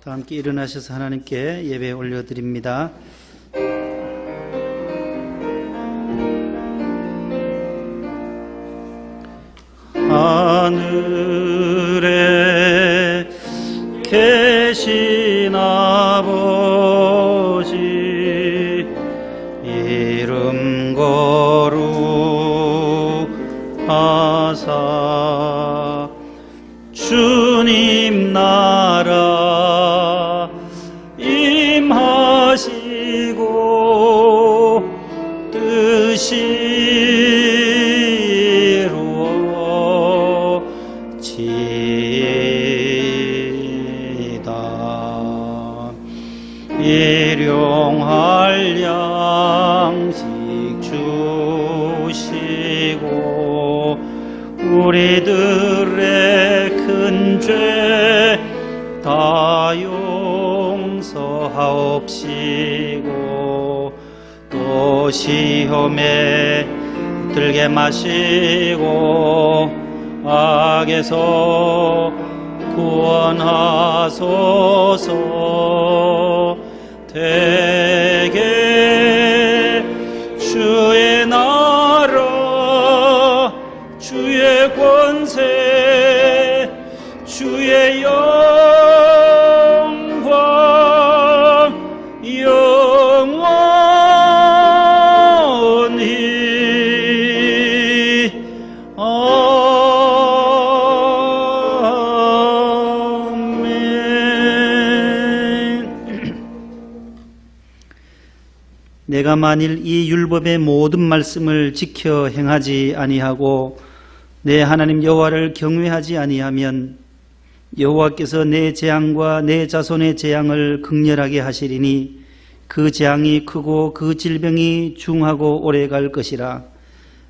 다 함께 일어나셔서 하나님께 예배 올려드립니다. 하늘에 계신 아버지 이름 거룩하사 주님 나라 임하시고 뜻이 이루어지이다. 일용할 양식 주시고 우리들의 큰 죄 다 용서하옵시고 또 시험에 들게 마시고 악에서 구원하소서. 대개 주의 나라 주의 권세 주의 영광 영원히 아멘. 내가 만일 이 율법의 모든 말씀을 지켜 행하지 아니하고 내 하나님 여호와를 경외하지 아니하면 여호와께서 내 재앙과 내 자손의 재앙을 극렬하게 하시리니 그 재앙이 크고 그 질병이 중하고 오래 갈 것이라.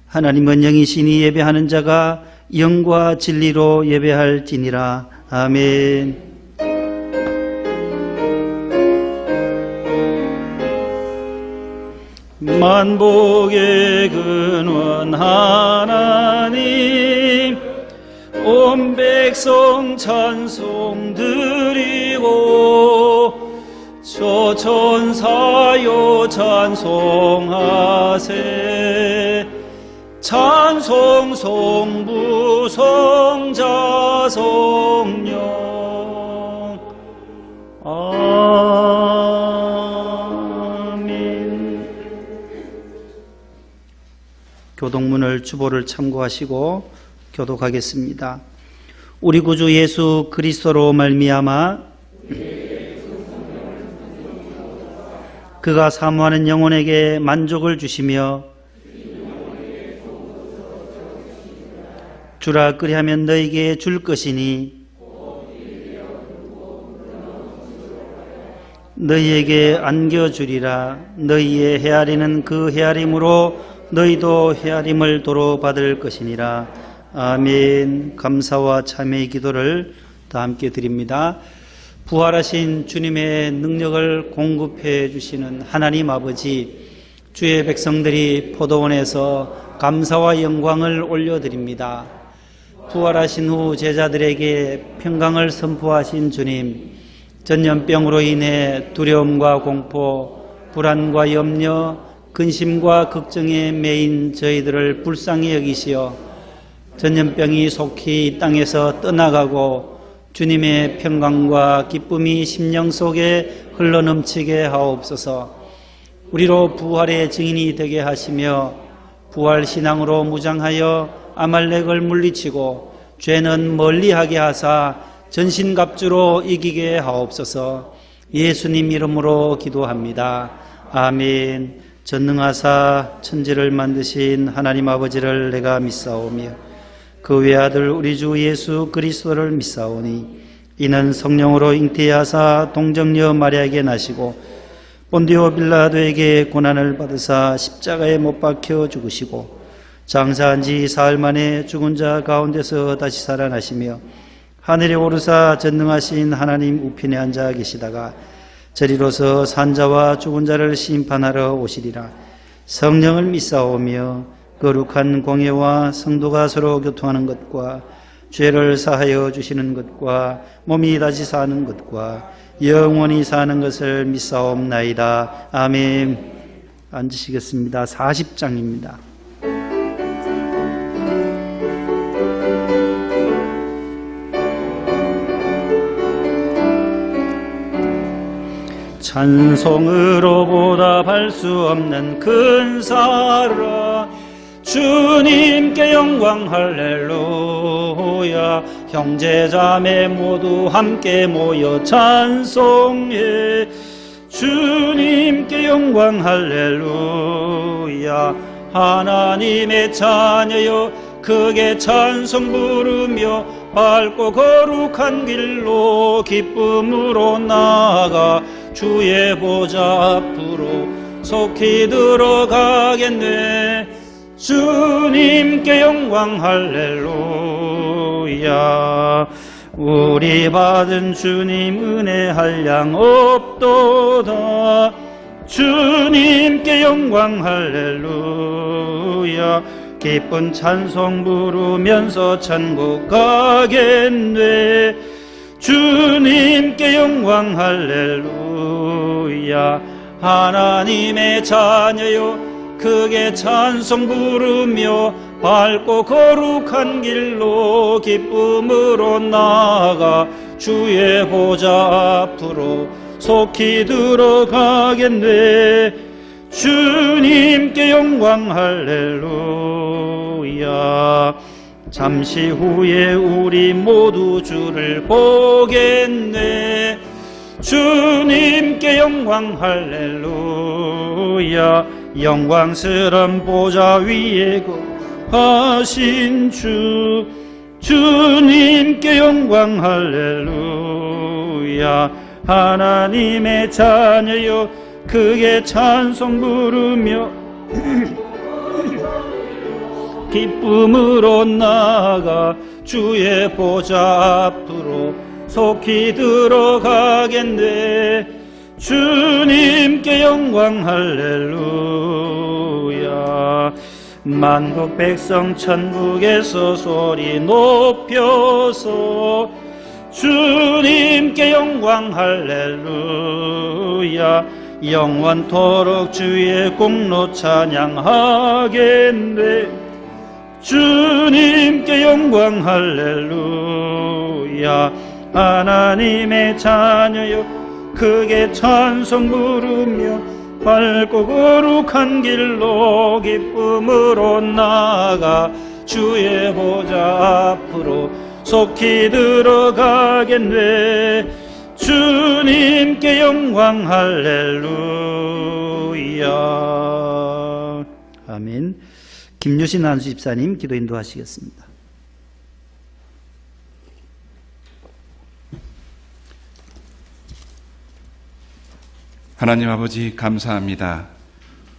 하나님은 영이시니 예배하는 자가 영과 진리로 예배할지니라. 아멘. 만복의 근원 하나님 온 백성 찬송 드리고 저 천사여 찬송하세. 찬송 성부 성자 성령 아멘. 교독문을 주보를 참고하시고 교독하겠습니다. 우리 구주 예수 그리스도로 말미암아 그가 사모하는 영혼에게 만족을 주시며 주라 그리하면 너희에게 줄 것이니 너희에게 안겨주리라. 너희의 헤아리는 그 헤아림으로 너희도 헤아림을 도로 받을 것이니라. 아멘. 감사와 참회의 기도를 다 함께 드립니다. 부활하신 주님의 능력을 공급해 주시는 하나님 아버지, 주의 백성들이 포도원에서 감사와 영광을 올려드립니다. 부활하신 후 제자들에게 평강을 선포하신 주님, 전염병으로 인해 두려움과 공포, 불안과 염려, 근심과 걱정에 매인 저희들을 불쌍히 여기시어 전염병이 속히 이 땅에서 떠나가고 주님의 평강과 기쁨이 심령 속에 흘러넘치게 하옵소서. 우리로 부활의 증인이 되게 하시며 부활신앙으로 무장하여 아말렉을 물리치고 죄는 멀리하게 하사 전신갑주로 이기게 하옵소서. 예수님 이름으로 기도합니다. 아멘. 전능하사 천지를 만드신 하나님 아버지를 내가 믿사오며 그 외아들 우리 주 예수 그리스도를 믿사오니 이는 성령으로 잉태하사 동정녀 마리아에게 나시고 본디오 빌라도에게 고난을 받으사 십자가에 못 박혀 죽으시고 장사한 지 사흘 만에 죽은 자 가운데서 다시 살아나시며 하늘에 오르사 전능하신 하나님 우편에 앉아 계시다가 저리로서 산자와 죽은 자를 심판하러 오시리라. 성령을 믿사오며 거룩한 공예와 성도가 서로 교통하는 것과 죄를 사하여 주시는 것과 몸이 다시 사는 것과 영원히 사는 것을 믿사옵나이다. 아멘. 앉으시겠습니다. 40장입니다. 찬송으로 보답할 수 없는 큰 사랑, 주님께 영광 할렐루야. 형제자매 모두 함께 모여 찬송해. 주님께 영광 할렐루야. 하나님의 자녀여 크게 찬송 부르며 밝고 거룩한 길로 기쁨으로 나아가 주의 보좌 앞으로 속히 들어가겠네. 주님께 영광 할렐루야. 우리 받은 주님 은혜 한량 없도다. 주님께 영광 할렐루야. 기쁜 찬송 부르면서 천국 가겠네. 주님께 영광 할렐루야. 하나님의 자녀여 크게 찬송 부르며 밝고 거룩한 길로 기쁨으로 나아가 주의 보좌 앞으로 속히 들어가겠네. 주님께 영광 할렐루야. 잠시 후에 우리 모두 주를 보겠네. 주님께 영광 할렐루야. 영광스런 보좌 위에 거하신 주, 주님께 영광 할렐루야. 하나님의 자녀여 크게 찬송 부르며 기쁨으로 나아가 주의 보좌 앞으로 속히 들어가겠네. 주님께 영광 할렐루야. 만국 백성 천국에서 소리 높여서 주님께 영광 할렐루야. 영원토록 주의 공로 찬양하겠네. 주님께 영광 할렐루야. 하나님의 자녀여 크게 찬송 부르며 밝고 거룩한 길로 기쁨으로 나아가 주의 보좌 앞으로 속히 들어가겠네. 주님께 영광 할렐루야. 아멘. 김유신 안수 집사님 기도 인도하시겠습니다. 하나님 아버지 감사합니다.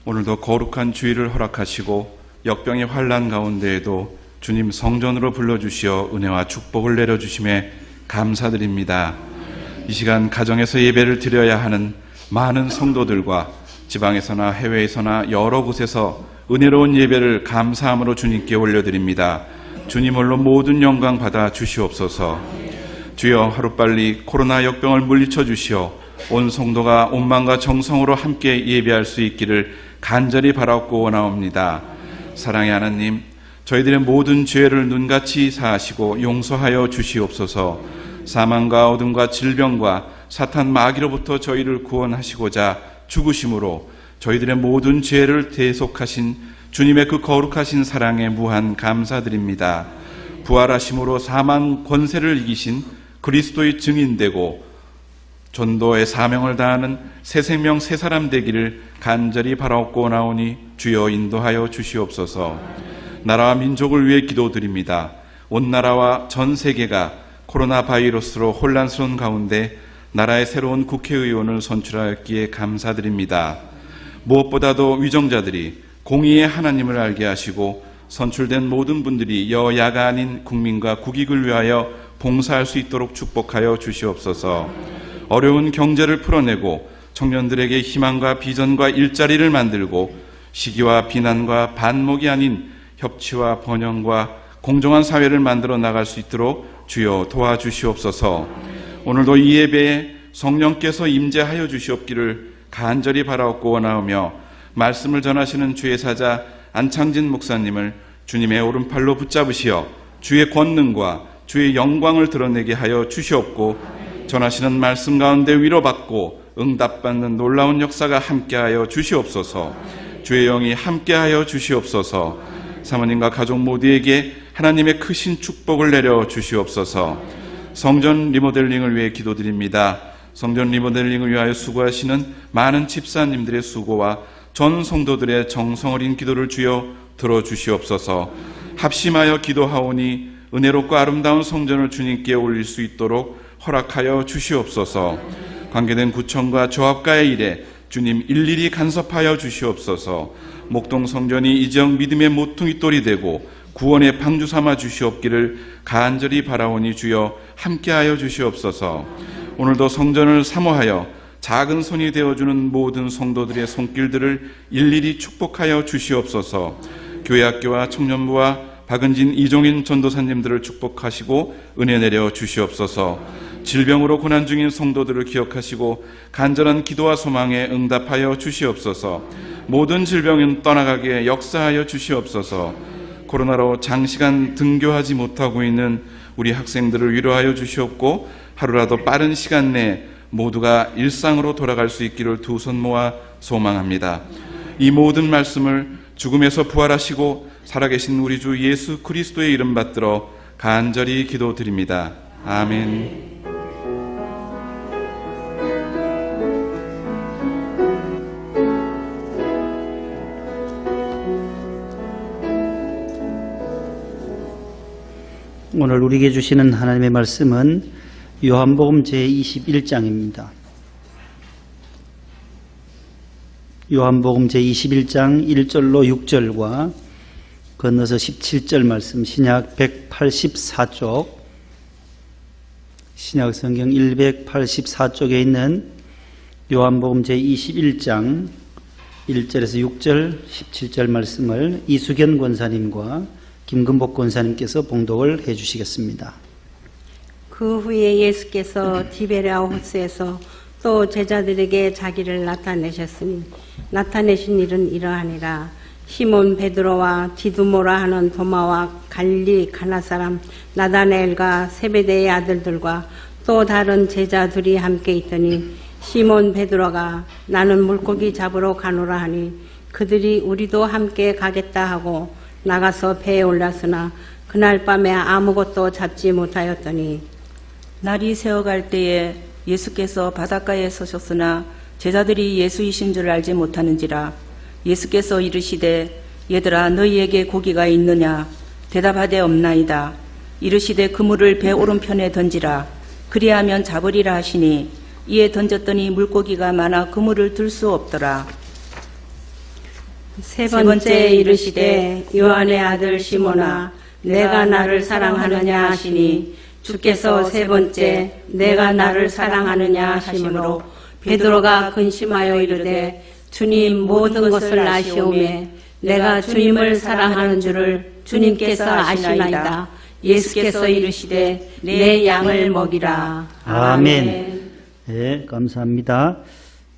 오늘도 거룩한 주일을 허락하시고 역병의 환난 가운데에도 주님 성전으로 불러주시어 은혜와 축복을 내려주심에 감사드립니다. 이 시간 가정에서 예배를 드려야 하는 많은 성도들과 지방에서나 해외에서나 여러 곳에서 은혜로운 예배를 감사함으로 주님께 올려드립니다. 주님 홀로 모든 영광 받아 주시옵소서. 주여 하루빨리 코로나 역병을 물리쳐 주시어 온 성도가 온망과 정성으로 함께 예배할 수 있기를 간절히 바라옵고 원하옵니다. 사랑의 하나님, 저희들의 모든 죄를 눈같이 사하시고 용서하여 주시옵소서. 사망과 어둠과 질병과 사탄 마귀로부터 저희를 구원하시고자 죽으심으로 저희들의 모든 죄를 대속하신 주님의 그 거룩하신 사랑에 무한 감사드립니다. 부활하심으로 사망 권세를 이기신 그리스도의 증인되고 전도의 사명을 다하는 새 생명 새 사람 되기를 간절히 바라옵고 나오니 주여 인도하여 주시옵소서. 나라와 민족을 위해 기도드립니다. 온 나라와 전 세계가 코로나 바이러스로 혼란스러운 가운데 나라의 새로운 국회의원을 선출하였기에 감사드립니다. 무엇보다도 위정자들이 공의의 하나님을 알게 하시고 선출된 모든 분들이 여야가 아닌 국민과 국익을 위하여 봉사할 수 있도록 축복하여 주시옵소서. 어려운 경제를 풀어내고 청년들에게 희망과 비전과 일자리를 만들고 시기와 비난과 반목이 아닌 협치와 번영과 공정한 사회를 만들어 나갈 수 있도록 주여 도와주시옵소서. 오늘도 이 예배에 성령께서 임재하여 주시옵기를 간절히 바라옵고 원하오며 말씀을 전하시는 주의 사자 안창진 목사님을 주님의 오른팔로 붙잡으시어 주의 권능과 주의 영광을 드러내게 하여 주시옵고 전하시는 말씀 가운데 위로받고 응답받는 놀라운 역사가 함께하여 주시옵소서. 주의 영이 함께하여 주시옵소서. 사모님과 가족 모두에게 하나님의 크신 축복을 내려 주시옵소서. 성전 리모델링을 위해 기도드립니다. 성전 리모델링을 위하여 수고하시는 많은 집사님들의 수고와 전 성도들의 정성 어린 기도를 주여 들어주시옵소서. 합심하여 기도하오니 은혜롭고 아름다운 성전을 주님께 올릴 수 있도록 허락하여 주시옵소서. 관계된 구청과 조합가의 일에 주님 일일이 간섭하여 주시옵소서. 목동 성전이 이 지역 믿음의 모퉁이 돌이 되고 구원의 방주 삼아 주시옵기를 간절히 바라오니 주여 함께하여 주시옵소서. 오늘도 성전을 사모하여 작은 손이 되어주는 모든 성도들의 손길들을 일일이 축복하여 주시옵소서. 교회학교와 청년부와 박은진, 이종인 전도사님들을 축복하시고 은혜 내려 주시옵소서. 질병으로 고난 중인 성도들을 기억하시고 간절한 기도와 소망에 응답하여 주시옵소서. 모든 질병은 떠나가게 역사하여 주시옵소서. 코로나로 장시간 등교하지 못하고 있는 우리 학생들을 위로하여 주시옵고 하루라도 빠른 시간 내에 모두가 일상으로 돌아갈 수 있기를 두 손 모아 소망합니다. 이 모든 말씀을 죽음에서 부활하시고 살아계신 우리 주 예수 그리스도의 이름 받들어 간절히 기도드립니다. 아멘. 오늘 우리에게 주시는 하나님의 말씀은 요한복음 제21장입니다. 요한복음 제21장 1절로 6절과 건너서 17절 말씀, 신약 184쪽, 신약 성경 184쪽에 있는 요한복음 제21장 1절에서 6절, 17절 말씀을 이수견 권사님과 김금복 권사님께서 봉독을 해 주시겠습니다. 그 후에 예수께서 디베랴 호수에서 또 제자들에게 자기를 나타내셨으니 나타내신 일은 이러하니라. 시몬 베드로와 디두모라 하는 도마와 갈릴리 가나 사람 나다나엘과 세베대의 아들들과 또 다른 제자 둘이 함께 있더니 시몬 베드로가 나는 물고기 잡으러 가노라 하니 그들이 우리도 함께 가겠다 하고 나가서 배에 올랐으나 그날 밤에 아무것도 잡지 못하였더니 날이 새어갈 때에 예수께서 바닷가에 서셨으나 제자들이 예수이신 줄 알지 못하는지라. 예수께서 이르시되 얘들아 너희에게 고기가 있느냐? 대답하되 없나이다. 이르시되 그물을 배 오른편에 던지라. 그리하면 잡으리라 하시니 이에 던졌더니 물고기가 많아 그물을 들 수 없더라. 세 번째 이르시되 요한의 아들 시몬아 내가 나를 사랑하느냐 하시니 주께서 세 번째 내가 나를 사랑하느냐 하시므로 베드로가 근심하여 이르되 주님 모든 것을 아시오매 내가 주님을 사랑하는 줄을 주님께서 아시나이다. 예수께서 이르시되 내 양을 먹이라. 아멘. 네, 감사합니다.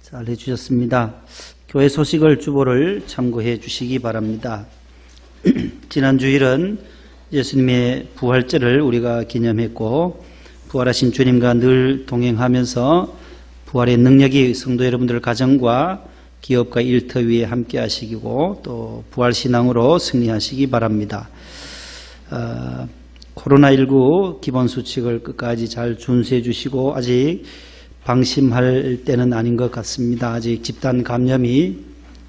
잘 해주셨습니다. 교회 소식을 주보를 참고해 주시기 바랍니다. 지난 주일은 예수님의 부활절을 우리가 기념했고 부활하신 주님과 늘 동행하면서 부활의 능력이 성도 여러분들 가정과 기업과 일터 위에 함께 하시고 또 부활신앙으로 승리하시기 바랍니다. 코로나19 기본수칙을 끝까지 잘 준수해 주시고 아직 방심할 때는 아닌 것 같습니다. 아직 집단 감염이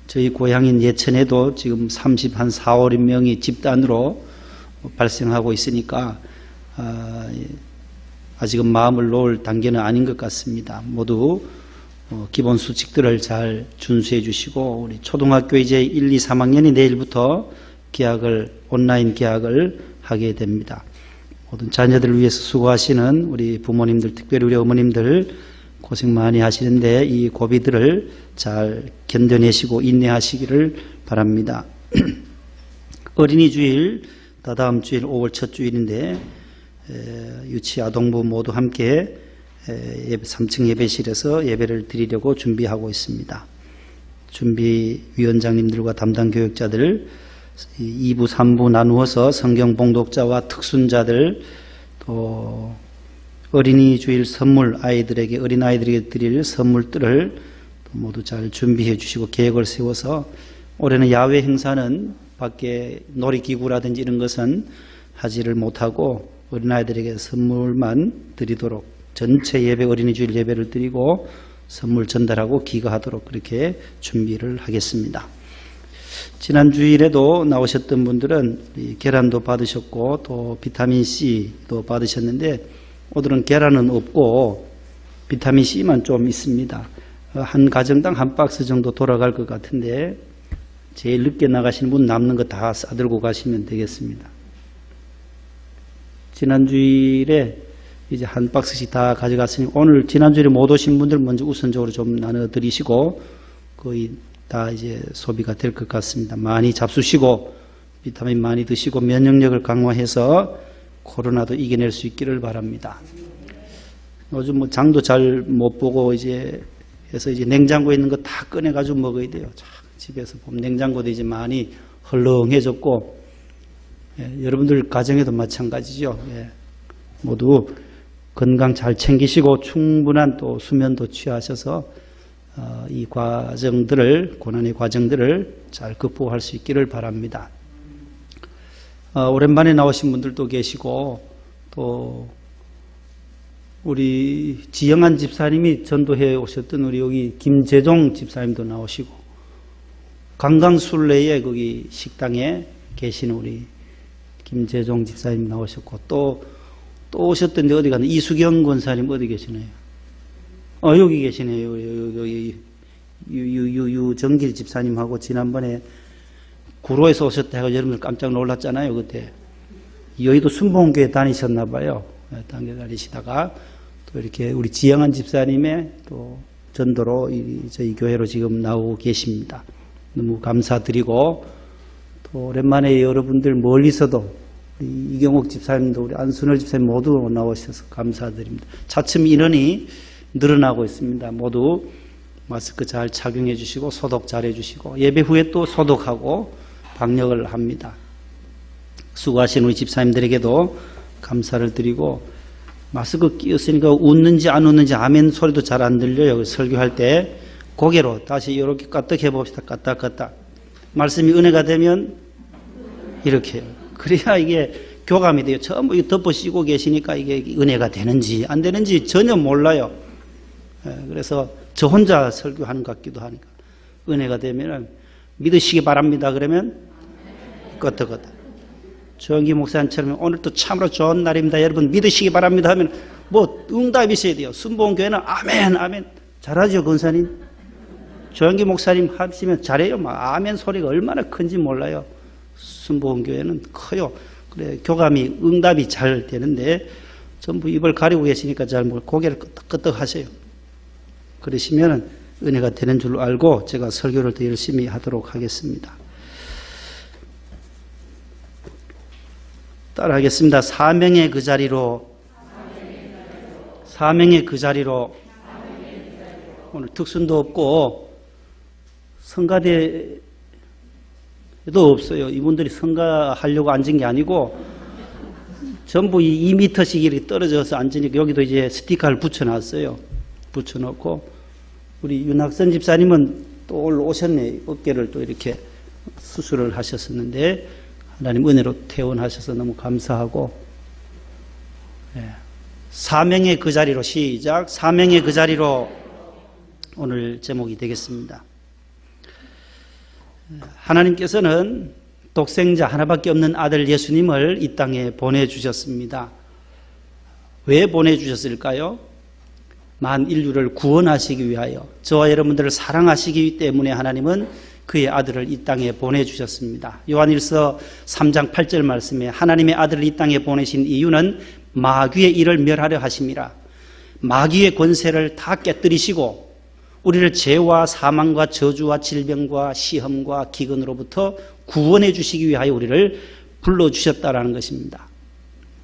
저희 고향인 예천에도 지금 4, 50명이 집단으로 발생하고 있으니까 아직은 마음을 놓을 단계는 아닌 것 같습니다. 모두 기본 수칙들을 잘 준수해 주시고 우리 초등학교 이제 1, 2, 3학년이 내일부터 온라인 개학을 하게 됩니다. 모든 자녀들을 위해서 수고하시는 우리 부모님들, 특별히 우리 어머님들 고생 많이 하시는데 이 고비들을 잘 견뎌내시고 인내하시기를 바랍니다. 어린이 주일, 다다음 주일 5월 첫 주일인데 유치, 아동부 모두 함께 예배 3층 예배실에서 예배를 드리려고 준비하고 있습니다. 준비위원장님들과 담당 교육자들 2부, 3부 나누어서 성경 봉독자와 특순자들 또 어린이 주일 선물 아이들에게 어린아이들에게 드릴 선물들을 모두 잘 준비해 주시고 계획을 세워서 올해는 야외 행사는 밖에 놀이기구라든지 이런 것은 하지를 못하고 어린아이들에게 선물만 드리도록 전체 예배 어린이 주일 예배를 드리고 선물 전달하고 기거하도록 그렇게 준비를 하겠습니다. 지난 주일에도 나오셨던 분들은 계란도 받으셨고 또 비타민C도 받으셨는데 오늘은 계란은 없고 비타민C만 좀 있습니다. 한 가정당 한 박스 정도 돌아갈 것 같은데 제일 늦게 나가시는 분 남는 거 다 싸들고 가시면 되겠습니다. 지난 주일에 이제 한 박스씩 다 가져갔으니 오늘 지난주에 못 오신 분들 먼저 우선적으로 좀 나눠드리시고 거의 다 이제 소비가 될 것 같습니다. 많이 잡수시고 비타민 많이 드시고 면역력을 강화해서 코로나도 이겨낼 수 있기를 바랍니다. 요즘 뭐 장도 잘 못 보고 이제 해서 이제 냉장고에 있는 거 다 꺼내가지고 먹어야 돼요. 집에서 보면 냉장고도 이제 많이 헐렁해졌고 여러분들 가정에도 마찬가지죠. 모두 건강 잘 챙기시고 충분한 또 수면도 취하셔서 이 과정들을 고난의 과정들을 잘 극복할 수 있기를 바랍니다. 오랜만에 나오신 분들도 계시고 또 우리 지영한 집사님이 전도해 오셨던 우리 여기 김재종 집사님도 나오시고 강강술래에 거기 식당에 계시는 우리 김재종 집사님 나오셨고 또 오셨던데 어디 갔나? 이수경 권사님 어디 계시네요? 여기 계시네요. 여기 유정길 집사님하고 지난번에 구로에서 오셨다 해서 여러분들 깜짝 놀랐잖아요. 그때 여의도 순복음교회 다니셨나 봐요. 다니시다가 또 이렇게 우리 지영한 집사님의 또 전도로 저희 교회로 지금 나오고 계십니다. 너무 감사드리고 또 오랜만에 여러분들 멀리서도 우리 이경옥 집사님도 우리 안순월 집사님 모두 나오셔서 감사드립니다. 차츰 인원이 늘어나고 있습니다. 모두 마스크 잘 착용해 주시고 소독 잘 해주시고 예배 후에 또 소독하고 방역을 합니다. 수고하신 우리 집사님들에게도 감사를 드리고 마스크 끼었으니까 웃는지 안 웃는지 아멘 소리도 잘 안 들려요. 설교할 때 고개로 다시 이렇게 까딱 해봅시다. 까딱 말씀이 은혜가 되면 이렇게 해요. 그래야 이게 교감이 돼요. 전부 덮어씌고 계시니까 이게 은혜가 되는지 안 되는지 전혀 몰라요. 그래서 저 혼자 설교하는 것 같기도 하니까 은혜가 되면 믿으시기 바랍니다. 그러면 끄떡끄떡. 정기 목사님처럼 오늘 또 참으로 좋은 날입니다. 여러분 믿으시기 바랍니다 하면 뭐 응답이 있어야 돼요. 순복음교회는 아멘 아멘 잘하죠. 권사님. 정기 목사님 하시면 잘해요. 막 아멘 소리가 얼마나 큰지 몰라요. 순복음교회는 커요. 그래 교감이 응답이 잘 되는데 전부 입을 가리고 계시니까 잘 고개를 끄떡끄떡 하세요. 그러시면 은혜가 되는 줄 알고 제가 설교를 더 열심히 하도록 하겠습니다. 따라하겠습니다. 사명의 그 자리로 오늘 특순도 없고 성가대도 없어요. 이분들이 성가하려고 앉은 게 아니고 전부 2m씩 이렇게 떨어져서 앉으니까 여기도 이제 스티커를 붙여놨어요. 붙여놓고 우리 윤학선 집사님은 또 오셨네. 어깨를 또 이렇게 수술을 하셨었는데 하나님 은혜로 퇴원하셔서 너무 감사하고 사명의 그 자리로 시작. 사명의 그 자리로 오늘 제목이 되겠습니다. 하나님께서는 독생자 하나밖에 없는 아들 예수님을 이 땅에 보내주셨습니다. 왜 보내주셨을까요? 만 인류를 구원하시기 위하여 저와 여러분들을 사랑하시기 때문에 하나님은 그의 아들을 이 땅에 보내주셨습니다. 요한일서 3장 8절 말씀에 하나님의 아들을 이 땅에 보내신 이유는 마귀의 일을 멸하려 하심이라. 마귀의 권세를 다 깨뜨리시고 우리를 죄와 사망과 저주와 질병과 시험과 기근으로부터 구원해 주시기 위하여 우리를 불러주셨다라는 것입니다.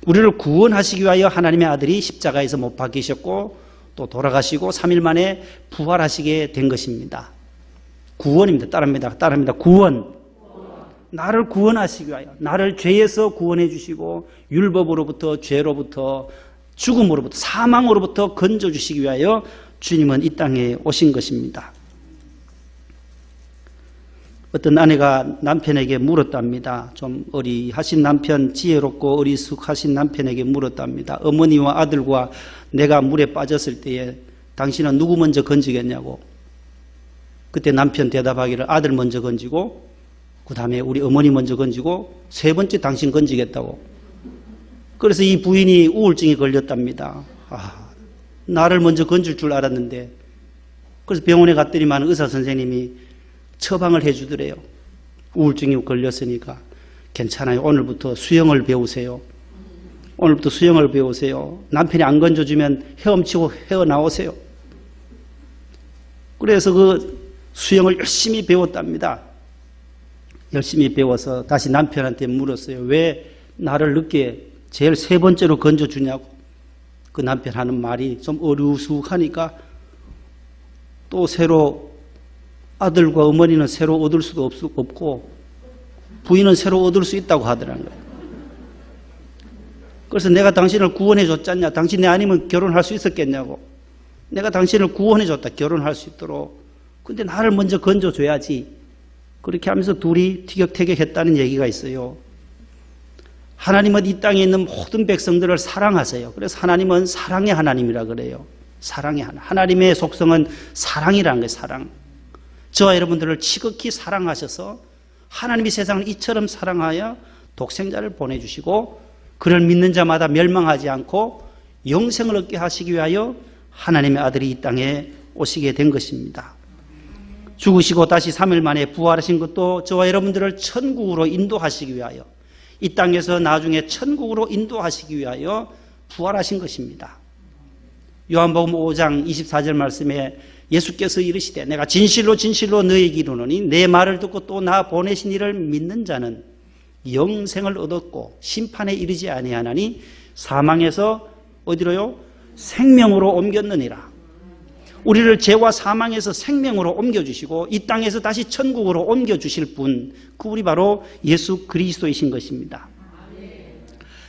우리를 구원하시기 위하여 하나님의 아들이 십자가에서 못 박히셨고 또 돌아가시고 3일 만에 부활하시게 된 것입니다. 구원입니다. 따릅니다. 구원. 나를 구원하시기 위하여, 나를 죄에서 구원해 주시고 율법으로부터, 죄로부터, 죽음으로부터, 사망으로부터 건져주시기 위하여 주님은 이 땅에 오신 것입니다. 어떤 아내가 남편에게 물었답니다. 좀 어리하신 남편, 지혜롭고 어리숙하신 남편에게 물었답니다. 어머니와 아들과 내가 물에 빠졌을 때에 당신은 누구 먼저 건지겠냐고. 그때 남편 대답하기를 아들 먼저 건지고 그 다음에 우리 어머니 먼저 건지고 세 번째 당신 건지겠다고. 그래서 이 부인이 우울증이 걸렸답니다. 나를 먼저 건질 줄 알았는데. 그래서 병원에 갔더니만 의사 선생님이 처방을 해주더래요. 우울증이 걸렸으니까 괜찮아요. 오늘부터 수영을 배우세요. 오늘부터 수영을 배우세요. 남편이 안 건져주면 헤엄치고 헤어나오세요. 그래서 그 수영을 열심히 배웠답니다. 열심히 배워서 다시 남편한테 물었어요. 왜 나를 늦게 제일 세 번째로 건져주냐고. 그 남편 하는 말이 좀 어리숙하니까 또 새로 아들과 어머니는 새로 얻을 수도 없고 부인은 새로 얻을 수 있다고 하더라는 거예요. 그래서 내가 당신을 구원해 줬잖냐. 당신 내 아니면 결혼할 수 있었겠냐고. 내가 당신을 구원해 줬다. 결혼할 수 있도록. 근데 나를 먼저 건져줘야지. 그렇게 하면서 둘이 티격태격했다는 얘기가 있어요. 하나님은 이 땅에 있는 모든 백성들을 사랑하세요. 그래서 하나님은 사랑의 하나님이라 그래요. 사랑의 하나님. 하나님의 속성은 사랑이라는 거예요. 사랑. 저와 여러분들을 지극히 사랑하셔서 하나님이 세상을 이처럼 사랑하여 독생자를 보내주시고 그를 믿는 자마다 멸망하지 않고 영생을 얻게 하시기 위하여 하나님의 아들이 이 땅에 오시게 된 것입니다. 죽으시고 다시 3일 만에 부활하신 것도 저와 여러분들을 천국으로 인도하시기 위하여, 이 땅에서 나중에 천국으로 인도하시기 위하여 부활하신 것입니다. 요한복음 5장 24절 말씀에 예수께서 이르시되 내가 진실로 진실로 너희에게 이르노니 내 말을 듣고 또 나 보내신 이를 믿는 자는 영생을 얻었고 심판에 이르지 아니하나니 사망에서 어디로요? 생명으로 옮겼느니라. 우리를 죄와 사망에서 생명으로 옮겨주시고 이 땅에서 다시 천국으로 옮겨주실 분, 그분이 바로 예수 그리스도이신 것입니다.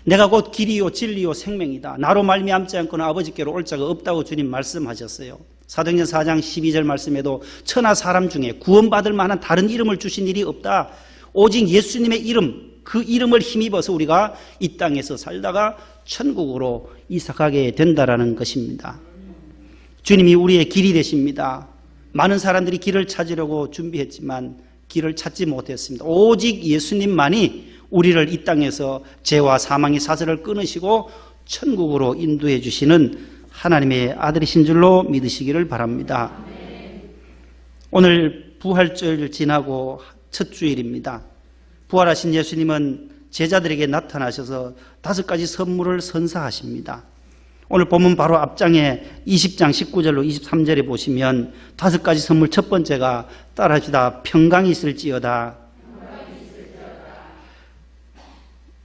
내가 곧 길이요 진리요 생명이다. 나로 말미암지 않고는 아버지께로 올 자가 없다고 주님 말씀하셨어요. 사도행전 4장 12절 말씀에도 천하 사람 중에 구원받을 만한 다른 이름을 주신 일이 없다. 오직 예수님의 이름, 그 이름을 힘입어서 우리가 이 땅에서 살다가 천국으로 이삭하게 된다라는 것입니다. 주님이 우리의 길이 되십니다. 많은 사람들이 길을 찾으려고 준비했지만 길을 찾지 못했습니다. 오직 예수님만이 우리를 이 땅에서 죄와 사망의 사슬을 끊으시고 천국으로 인도해 주시는 하나님의 아들이신 줄로 믿으시기를 바랍니다. 오늘 부활절 지나고 첫 주일입니다. 부활하신 예수님은 제자들에게 나타나셔서 5가지 선물을 선사하십니다. 오늘 보면 바로 앞장에 20장 19절로 23절에 보시면 5가지 선물, 첫 번째가 따라하시다 평강이 있을지어다.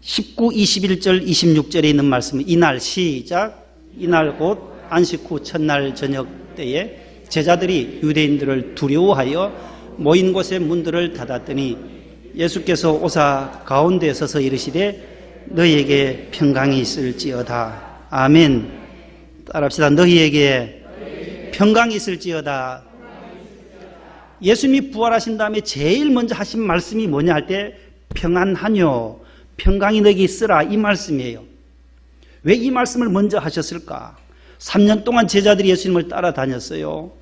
19, 21절, 26절에 있는 말씀은 이날 시작, 이날 곧 안식 후 첫날 저녁 때에 제자들이 유대인들을 두려워하여 모인 곳의 문들을 닫았더니 예수께서 오사 가운데에 서서 이르시되 너희에게 평강이 있을지어다. 아멘. 따라합시다. 너희에게 평강이 있을지어다. 예수님이 부활하신 다음에 제일 먼저 하신 말씀이 뭐냐 할 때 평안하뇨, 평강이 너희에게 있으라, 이 말씀이에요. 왜 이 말씀을 먼저 하셨을까? 3년 동안 제자들이 예수님을 따라다녔어요.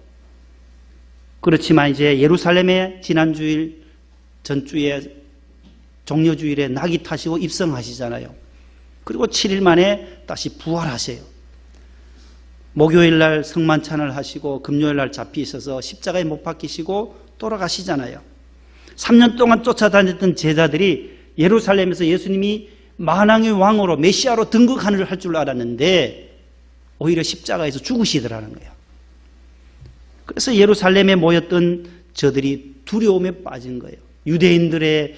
그렇지만 이제 예루살렘에 지난주일 전주에 종려주일에 낙이 타시고 입성하시잖아요. 그리고 7일 만에 다시 부활하세요. 목요일 날 성만찬을 하시고 금요일 날 잡히셔서 십자가에 못 박히시고 돌아가시잖아요. 3년 동안 쫓아다녔던 제자들이 예루살렘에서 예수님이 만왕의 왕으로 메시아로 등극하는 할 줄 알았는데 오히려 십자가에서 죽으시더라는 거예요. 그래서 예루살렘에 모였던 저들이 두려움에 빠진 거예요. 유대인들의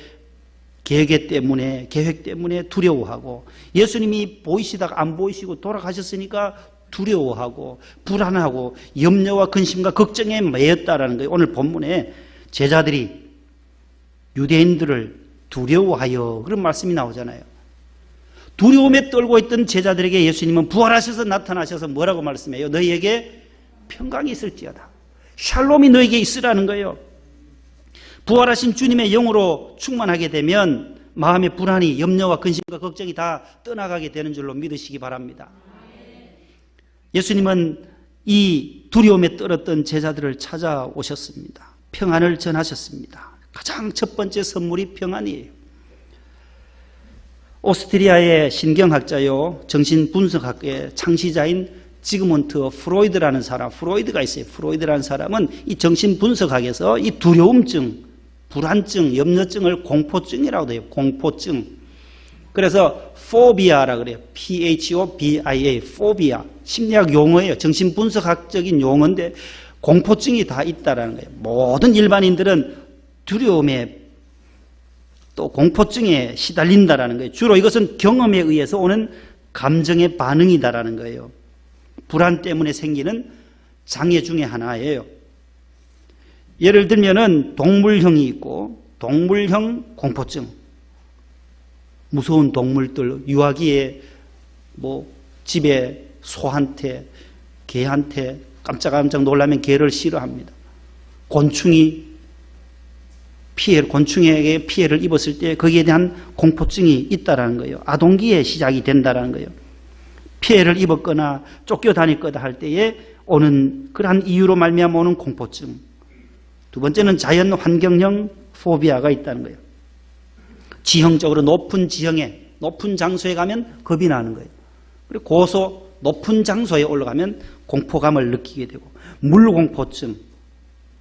계획 때문에 두려워하고 예수님이 보이시다가 안 보이시고 돌아가셨으니까 두려워하고 불안하고 염려와 근심과 걱정에 매였다라는 거예요. 오늘 본문에 제자들이 유대인들을 두려워하여 그런 말씀이 나오잖아요. 두려움에 떨고 있던 제자들에게 예수님은 부활하셔서 나타나셔서 뭐라고 말씀해요? 너희에게 평강이 있을지어다. 샬롬이 너희에게 있으라는 거예요. 부활하신 주님의 영으로 충만하게 되면 마음의 불안이, 염려와 근심과 걱정이 다 떠나가게 되는 줄로 믿으시기 바랍니다. 예수님은 이 두려움에 떨었던 제자들을 찾아오셨습니다. 평안을 전하셨습니다. 가장 첫 번째 선물이 평안이에요. 오스트리아의 신경학자요, 정신분석학의 창시자인 지그문트 프로이드라는 사람, 프로이드가 있어요. 프로이드라는 사람은 이 정신분석학에서 이 두려움증, 불안증, 염려증을 공포증이라고 해요. 공포증. 그래서 포비아라 그래요. PHOBIA, 포비아. 심리학 용어예요. 정신분석학적인 용어인데 공포증이 다 있다라는 거예요. 모든 일반인들은 두려움에 또 공포증에 시달린다라는 거예요. 주로 이것은 경험에 의해서 오는 감정의 반응이다라는 거예요. 불안 때문에 생기는 장애 중에 하나예요. 예를 들면은 동물형이 있고 동물형 공포증. 무서운 동물들, 유아기에 뭐 집에 소한테, 개한테 깜짝깜짝 놀라면 개를 싫어합니다. 곤충에게 피해를 입었을 때 거기에 대한 공포증이 있다라는 거예요. 아동기에 시작이 된다라는 거예요. 피해를 입었거나 쫓겨다녔거나 할 때에 오는 그러한 이유로 말미암아 오는 공포증. 두 번째는 자연 환경형 포비아가 있다는 거예요. 지형적으로 높은 지형에, 높은 장소에 가면 겁이 나는 거예요. 그리고 고소, 높은 장소에 올라가면 공포감을 느끼게 되고, 물공포증.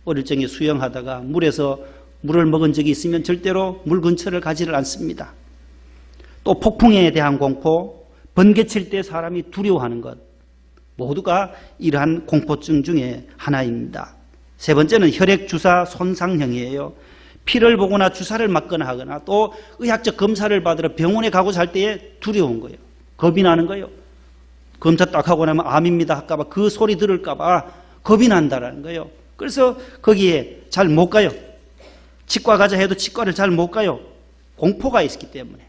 어릴 적에 수영하다가 물에서 물을 먹은 적이 있으면 절대로 물 근처를 가지를 않습니다. 또 폭풍에 대한 공포, 번개 칠 때 사람이 두려워하는 것, 모두가 이러한 공포증 중에 하나입니다. 세 번째는 혈액주사 손상형이에요. 피를 보거나 주사를 맞거나 하거나 또 의학적 검사를 받으러 병원에 가고자 할 때에 두려운 거예요. 겁이 나는 거예요. 검사 딱 하고 나면 암입니다 할까봐, 그 소리 들을까봐 겁이 난다라는 거예요. 그래서 거기에 잘 못 가요. 치과 가자 해도 치과를 잘 못 가요. 공포가 있기 때문에.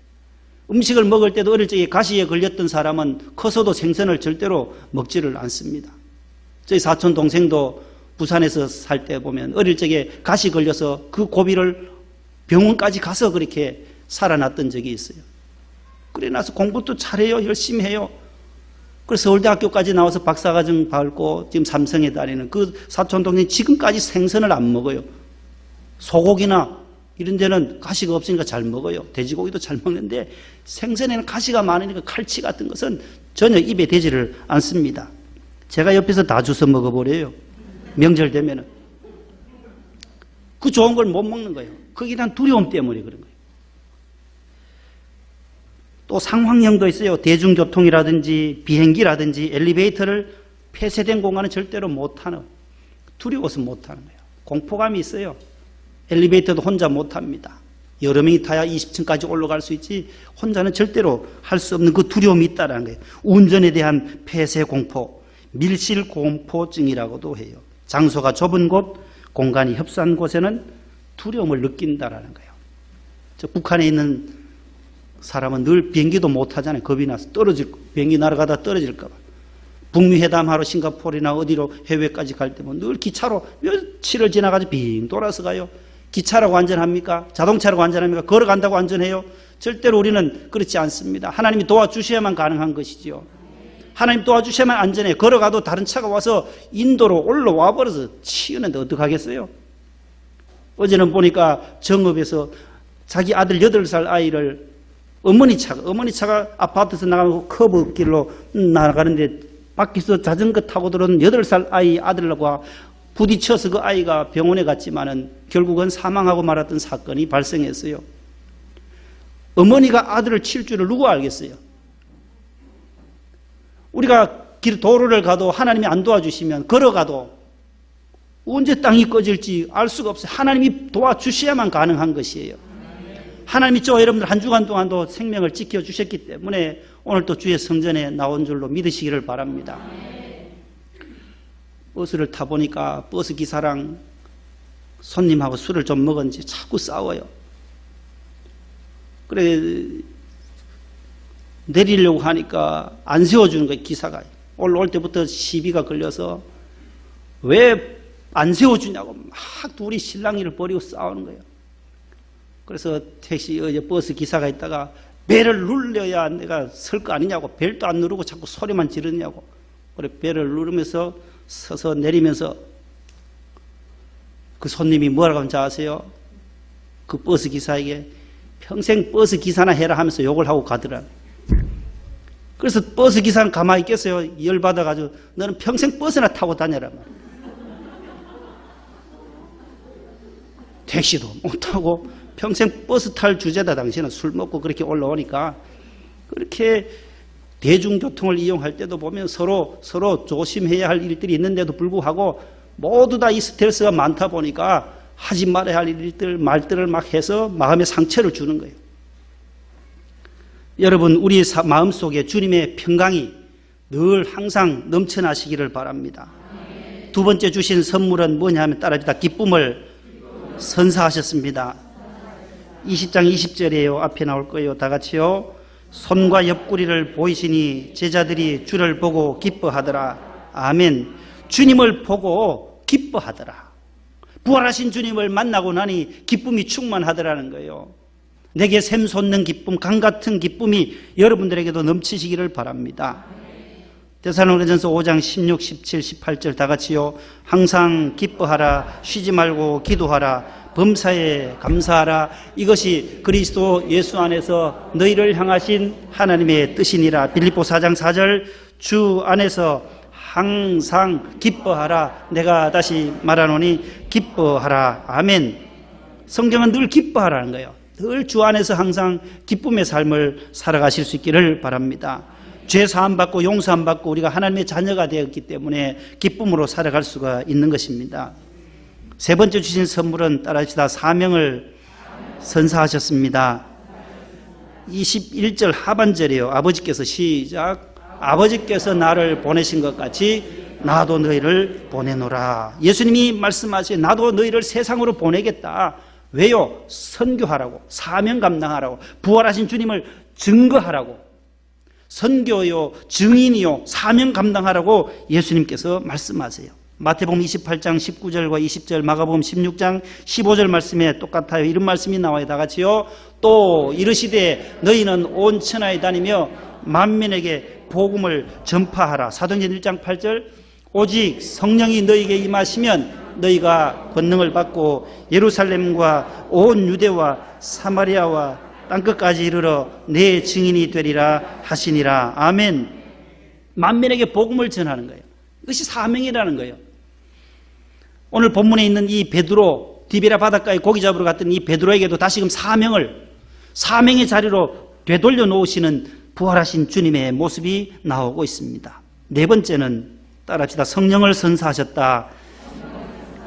음식을 먹을 때도 어릴 적에 가시에 걸렸던 사람은 커서도 생선을 절대로 먹지를 않습니다. 저희 사촌 동생도 부산에서 살 때 보면 어릴 적에 가시 걸려서 그 고비를 병원까지 가서 그렇게 살아났던 적이 있어요. 그래 나서 공부도 잘해요. 열심히 해요. 그래서 서울대학교까지 나와서 박사과정 밟고 지금 삼성에 다니는 그 사촌 동생이 지금까지 생선을 안 먹어요. 소고기나 이런 데는 가시가 없으니까 잘 먹어요. 돼지고기도 잘 먹는데 생선에는 가시가 많으니까 칼치 같은 것은 전혀 입에 대지를 않습니다. 제가 옆에서 다 주워 먹어버려요. 명절 되면은. 그 좋은 걸 못 먹는 거예요. 거기에 대한 두려움 때문에 그런 거예요. 또 상황형도 있어요. 대중교통이라든지 비행기라든지 엘리베이터를 폐쇄된 공간은 절대로 못 타는, 두려워서 못 타는 거예요. 공포감이 있어요. 엘리베이터도 혼자 못 탑니다. 여러 명이 타야 20층까지 올라갈 수 있지 혼자는 절대로 할 수 없는 그 두려움이 있다는 거예요. 운전에 대한 폐쇄 공포, 밀실 공포증이라고도 해요. 장소가 좁은 곳, 공간이 협소한 곳에는 두려움을 느낀다라는 거예요. 저 북한에 있는 사람은 늘 비행기도 못 타잖아요. 겁이 나서 비행기 날아가다 떨어질까 봐. 북미 회담하러 싱가포르나 어디로 해외까지 갈 때면 늘 기차로 며칠을 지나가지고 빙 돌아서 가요. 기차라고 안전합니까? 자동차라고 안전합니까? 걸어간다고 안전해요? 절대로 우리는 그렇지 않습니다. 하나님이 도와주셔야만 가능한 것이지요. 하나님 도와주셔야만 안전해요. 걸어가도 다른 차가 와서 인도로 올라와 버려서 치우는데 어떡하겠어요? 어제는 보니까 정읍에서 자기 아들 8살 아이를 어머니 차가 아파트에서 나가고 커브길로 나가는데 밖에서 자전거 타고 들어온 8살 아들과 부딪혀서 그 아이가 병원에 갔지만은 결국은 사망하고 말았던 사건이 발생했어요. 어머니가 아들을 칠 줄을 누가 알겠어요? 우리가 도로를 가도 하나님이 안 도와주시면 걸어가도 언제 땅이 꺼질지 알 수가 없어요. 하나님이 도와주셔야만 가능한 것이에요. 하나님이 저와 여러분들 한 주간 동안도 생명을 지켜주셨기 때문에 오늘 또 주의 성전에 나온 줄로 믿으시기를 바랍니다. 버스를 타보니까 버스 기사랑 손님하고 술을 좀 먹은지 자꾸 싸워요. 그래 내리려고 하니까 안 세워주는 거예요. 기사가 올라올 때부터 시비가 걸려서 왜 안 세워주냐고 막 둘이 실랑이를 벌이고 싸우는 거예요. 그래서 버스 기사가 있다가 벨을 눌러야 내가 설 거 아니냐고, 벨도 안 누르고 자꾸 소리만 지르냐고. 그래 벨을 누르면서 서서 내리면서 그 손님이 뭐라고 하는지 아세요? 그 버스 기사에게 평생 버스 기사나 해라 하면서 욕을 하고 가더라. 그래서 버스 기사는 가만히 있겠어요? 열받아가지고 너는 평생 버스나 타고 다녀라. 택시도 못 타고 평생 버스 탈 주제다. 당신은 술 먹고 그렇게 올라오니까. 그렇게 대중교통을 이용할 때도 보면 서로 조심해야 할 일들이 있는데도 불구하고 모두 다 이 스트레스가 많다 보니까 하지 말아야 할 일들, 말들을 막 해서 마음에 상처를 주는 거예요. 여러분, 우리 마음속에 주님의 평강이 늘 항상 넘쳐나시기를 바랍니다. 두 번째 주신 선물은 뭐냐 하면 따라합니다. 기쁨을 선사하셨습니다. 20장 20절이에요. 앞에 나올 거예요. 다 같이요. 손과 옆구리를 보이시니 제자들이 주를 보고 기뻐하더라. 아멘. 주님을 보고 기뻐하더라. 부활하신 주님을 만나고 나니 기쁨이 충만하더라는 거예요. 내게 샘솟는 기쁨, 강 같은 기쁨이 여러분들에게도 넘치시기를 바랍니다. 데살로니가전서 5장 16, 17, 18절 다 같이요. 항상 기뻐하라, 쉬지 말고 기도하라, 범사에 감사하라. 이것이 그리스도 예수 안에서 너희를 향하신 하나님의 뜻이니라. 빌립보 4장 4절 주 안에서 항상 기뻐하라. 내가 다시 말하노니 기뻐하라. 아멘. 성경은 늘 기뻐하라는 거예요. 늘 주 안에서 항상 기쁨의 삶을 살아가실 수 있기를 바랍니다. 죄 사함 받고 용서함 받고 우리가 하나님의 자녀가 되었기 때문에 기쁨으로 살아갈 수가 있는 것입니다. 세 번째 주신 선물은 따라합시다. 사명을 선사하셨습니다. 21절 하반절이에요. 아버지께서 시작. 아버지께서 나를 보내신 것 같이 나도 너희를 보내노라. 예수님이 말씀하시되 나도 너희를 세상으로 보내겠다. 왜요? 선교하라고, 사명 감당하라고, 부활하신 주님을 증거하라고, 선교요, 증인이요, 사명 감당하라고 예수님께서 말씀하세요. 마태복음 28장 19절과 20절, 마가복음 16장 15절 말씀에 똑같아요. 이런 말씀이 나와요. 다 같이요. 또 이르시되 너희는 온 천하에 다니며 만민에게 복음을 전파하라. 사도행전 1장 8절 오직 성령이 너희에게 임하시면 너희가 권능을 받고 예루살렘과 온 유대와 사마리아와 땅끝까지 이르러 내 증인이 되리라 하시니라. 아멘. 만민에게 복음을 전하는 거예요. 이것이 사명이라는 거예요. 오늘 본문에 있는 이 베드로, 디베랴 바닷가에 고기 잡으러 갔던 이 베드로에게도 다시금 사명의 자리로 되돌려 놓으시는 부활하신 주님의 모습이 나오고 있습니다. 네 번째는 따라합시다. 성령을 선사하셨다.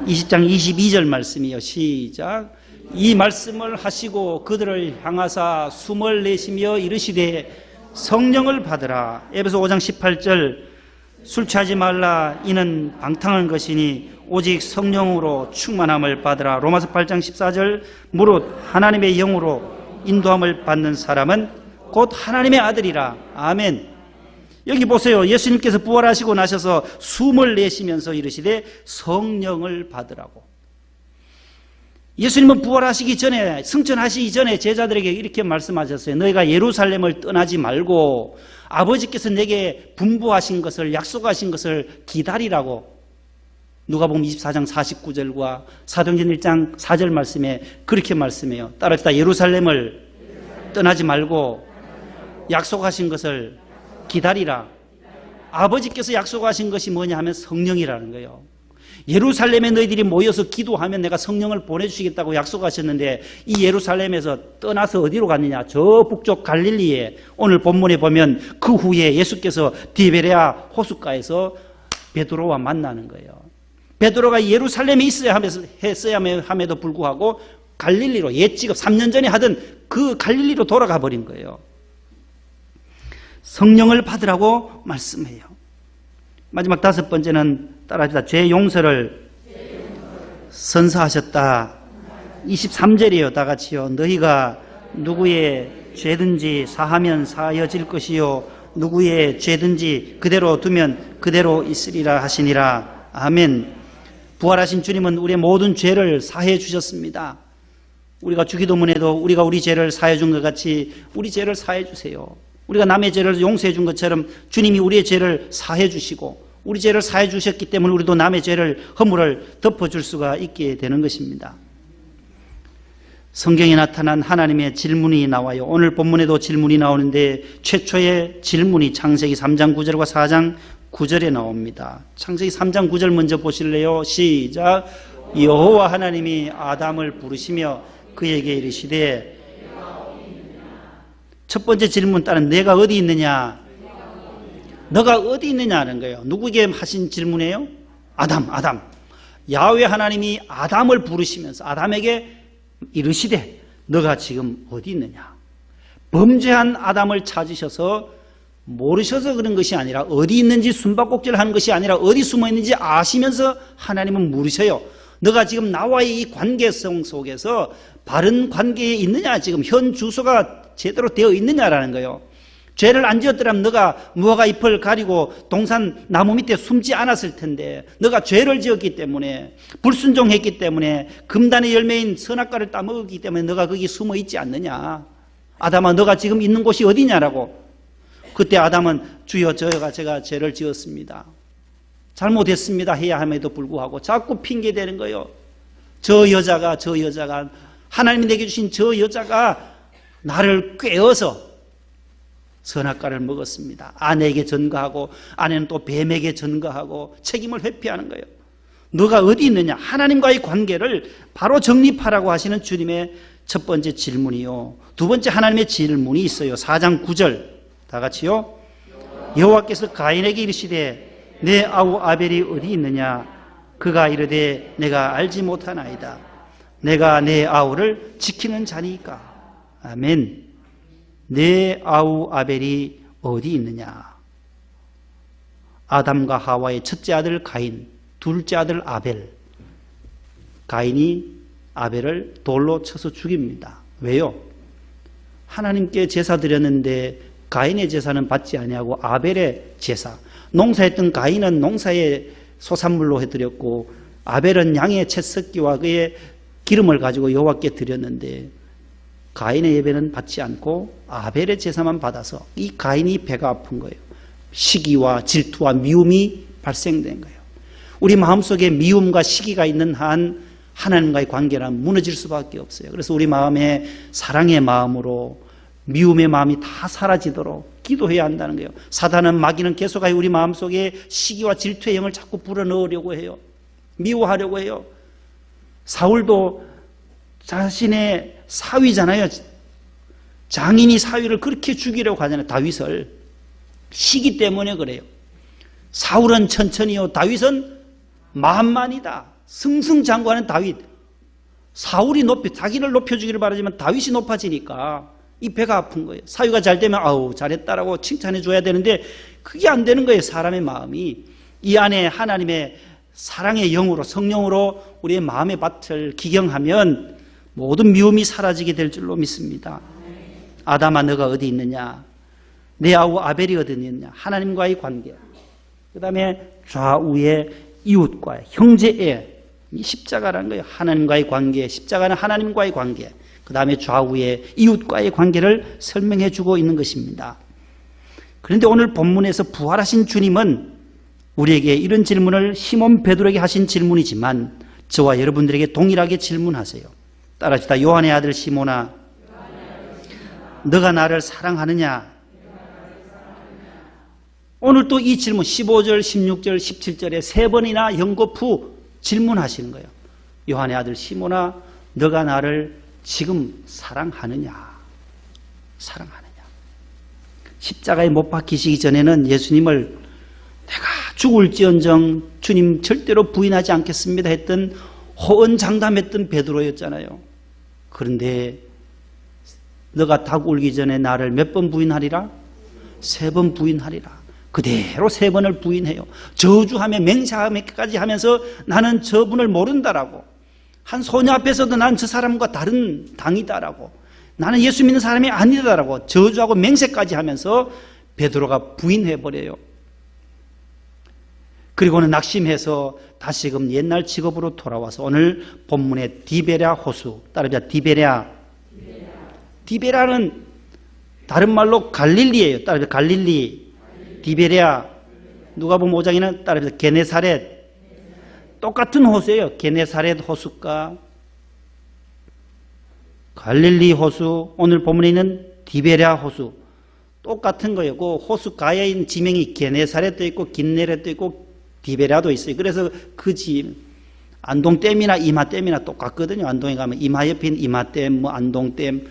20장 22절 말씀이요. 시작. 이 말씀을 하시고 그들을 향하사 숨을 내쉬며 이르시되 성령을 받으라. 에베소 5장 18절 술 취하지 말라. 이는 방탕한 것이니 오직 성령으로 충만함을 받으라. 로마서 8장 14절 무릇 하나님의 영으로 인도함을 받는 사람은 곧 하나님의 아들이라. 아멘. 여기 보세요. 예수님께서 부활하시고 나셔서 숨을 내쉬면서 이르시되 성령을 받으라고. 예수님은 부활하시기 전에, 승천하시기 전에 제자들에게 이렇게 말씀하셨어요. 너희가 예루살렘을 떠나지 말고 아버지께서 내게 분부하신 것을, 약속하신 것을 기다리라고. 누가복음 24장 49절과 사도행전 1장 4절 말씀에 그렇게 말씀해요. 따라합시다. 예루살렘을 떠나지 말고 약속하신 것을 기다리라. 아버지께서 약속하신 것이 뭐냐 하면 성령이라는 거예요. 예루살렘에 너희들이 모여서 기도하면 내가 성령을 보내주시겠다고 약속하셨는데 이 예루살렘에서 떠나서 어디로 갔느냐? 저 북쪽 갈릴리에. 오늘 본문에 보면 그 후에 예수께서 디베랴 호숫가에서 베드로와 만나는 거예요. 베드로가 예루살렘에 했어야 함에도 불구하고 갈릴리로, 옛 직업 3년 전에 하던 그 갈릴리로 돌아가 버린 거예요. 성령을 받으라고 말씀해요. 마지막 5번째는 따라합시다. 죄 용서를 선사하셨다. 23절이에요. 다 같이요. 너희가 누구의 죄든지 사하면 사하여질 것이요 누구의 죄든지 그대로 두면 그대로 있으리라 하시니라. 아멘. 부활하신 주님은 우리의 모든 죄를 사해 주셨습니다. 우리가 주기도문에도 우리가 우리 죄를 사해 준 것 같이 우리 죄를 사해 주세요. 우리가 남의 죄를 용서해 준 것처럼 주님이 우리의 죄를 사해 주시고 우리 죄를 사해 주셨기 때문에 우리도 남의 죄를 허물을 덮어줄 수가 있게 되는 것입니다. 성경에 나타난 하나님의 질문이 나와요. 오늘 본문에도 질문이 나오는데 최초의 질문이 창세기 3장 9절과 4장 9절에 나옵니다. 창세기 3장 9절 먼저 보실래요? 시작. 여호와 하나님이 아담을 부르시며 그에게 이르시되, 첫 번째 질문 따른 내가 어디 있느냐? 너가 어디 있느냐 하는 거예요. 누구에게 하신 질문이에요? 아담. 야훼 하나님이 아담을 부르시면서 아담에게 이르시되 너가 지금 어디 있느냐? 범죄한 아담을 찾으셔서 모르셔서 그런 것이 아니라 어디 있는지 숨바꼭질 하는 것이 아니라 어디 숨어 있는지 아시면서 하나님은 물으셔요. 너가 지금 나와의 이 관계성 속에서 바른 관계에 있느냐? 지금 현 주소가 제대로 되어 있느냐라는 거예요. 죄를 안 지었더라면 너가 무화과 잎을 가리고 동산 나무 밑에 숨지 않았을 텐데 너가 죄를 지었기 때문에 불순종했기 때문에 금단의 열매인 선악과를 따먹었기 때문에 너가 거기 숨어 있지 않느냐. 아담아 너가 지금 있는 곳이 어디냐라고. 그때 아담은 주여 제가 죄를 지었습니다. 잘못했습니다 해야 함에도 불구하고 자꾸 핑계대는 거예요. 저 여자가 하나님이 내게 주신 저 여자가 나를 꾀어서 선악과를 먹었습니다. 아내에게 전가하고 아내는 또 뱀에게 전가하고 책임을 회피하는 거예요. 너가 어디 있느냐? 하나님과의 관계를 바로 정립하라고 하시는 주님의 첫 번째 질문이요. 두 번째 하나님의 질문이 있어요. 4장 9절 다 같이요. 여호와께서 가인에게 이르시되 내 아우 아벨이 어디 있느냐? 그가 이르되 내가 알지 못하나이다. 내가 내 아우를 지키는 자니까. 아멘. 내 아우 아벨이 어디 있느냐? 아담과 하와의 첫째 아들 가인, 둘째 아들 아벨. 가인이 아벨을 돌로 쳐서 죽입니다. 왜요? 하나님께 제사 드렸는데 가인의 제사는 받지 아니하고 아벨의 제사. 농사했던 가인은 농사의 소산물로 해드렸고 아벨은 양의 채석기와 그의 기름을 가지고 여호와께 드렸는데 가인의 예배는 받지 않고 아벨의 제사만 받아서 이 가인이 배가 아픈 거예요. 시기와 질투와 미움이 발생된 거예요. 우리 마음속에 미움과 시기가 있는 한 하나님과의 관계는 무너질 수밖에 없어요. 그래서 우리 마음에 사랑의 마음으로 미움의 마음이 다 사라지도록 기도해야 한다는 거예요. 사단은 마귀는 계속하여 우리 마음속에 시기와 질투의 영을 자꾸 불어넣으려고 해요. 미워하려고 해요. 사울도 자신의 사위잖아요. 장인이 사위를 그렇게 죽이려고 하잖아요. 다윗을. 시기 때문에 그래요. 사울은 천천히요. 다윗은 만만이다. 승승장구하는 다윗. 사울이 자기를 높여주기를 바라지만 다윗이 높아지니까 이 배가 아픈 거예요. 사위가 잘 되면 아우 잘했다라고 칭찬해 줘야 되는데 그게 안 되는 거예요. 사람의 마음이. 이 안에 하나님의 사랑의 영으로 성령으로 우리의 마음의 밭을 기경하면 모든 미움이 사라지게 될 줄로 믿습니다. 아담아 너가 어디 있느냐? 내 아우 아벨이 어디 있느냐? 하나님과의 관계. 그 다음에 좌우의 이웃과의 형제의 이 십자가라는 거예요. 하나님과의 관계. 십자가는 하나님과의 관계. 그 다음에 좌우의 이웃과의 관계를 설명해 주고 있는 것입니다. 그런데 오늘 본문에서 부활하신 주님은 우리에게 이런 질문을 시몬 베드로에게 하신 질문이지만 저와 여러분들에게 동일하게 질문하세요. 따라합시다. 요한의 아들 시몬아, 너가 나를 사랑하느냐? 오늘 또 이 질문 15절, 16절, 17절에 세 번이나 연거푸 질문하시는 거예요. 요한의 아들 시몬아, 너가 나를 지금 사랑하느냐? 사랑하느냐? 십자가에 못 박히시기 전에는 예수님을 내가 죽을지언정 주님 절대로 부인하지 않겠습니다 했던 호언장담했던 베드로였잖아요. 그런데 너가 닭 울기 전에 나를 몇 번 부인하리라? 3번 부인하리라. 그대로 3번을 부인해요. 저주하며 맹세하며까지 하면서 나는 저분을 모른다라고. 한 소녀 앞에서도 난 저 사람과 다른 당이다라고. 나는 예수 믿는 사람이 아니다라고 저주하고 맹세까지 하면서 베드로가 부인해버려요. 그리고는 낙심해서 다시금 옛날 직업으로 돌아와서 오늘 본문의 디베랴 호수, 따라합니다. 디베랴는 다른 말로 갈릴리예요. 따라합니다. 갈릴리. 디베랴. 누가복음 5장에는 따라합니다. 게네사렛. 똑같은 호수예요. 게네사렛 호수가 갈릴리 호수, 오늘 본문에 있는 디베랴 호수 똑같은 거예요. 그 호수 가에 있는 지명이 게네사렛도 있고 긴네렛도 있고 디베랴도 있어요. 그래서 그 지 안동댐이나 이마댐이나 똑같거든요. 안동에 가면 이마 옆에 있는 이마댐, 뭐 안동댐,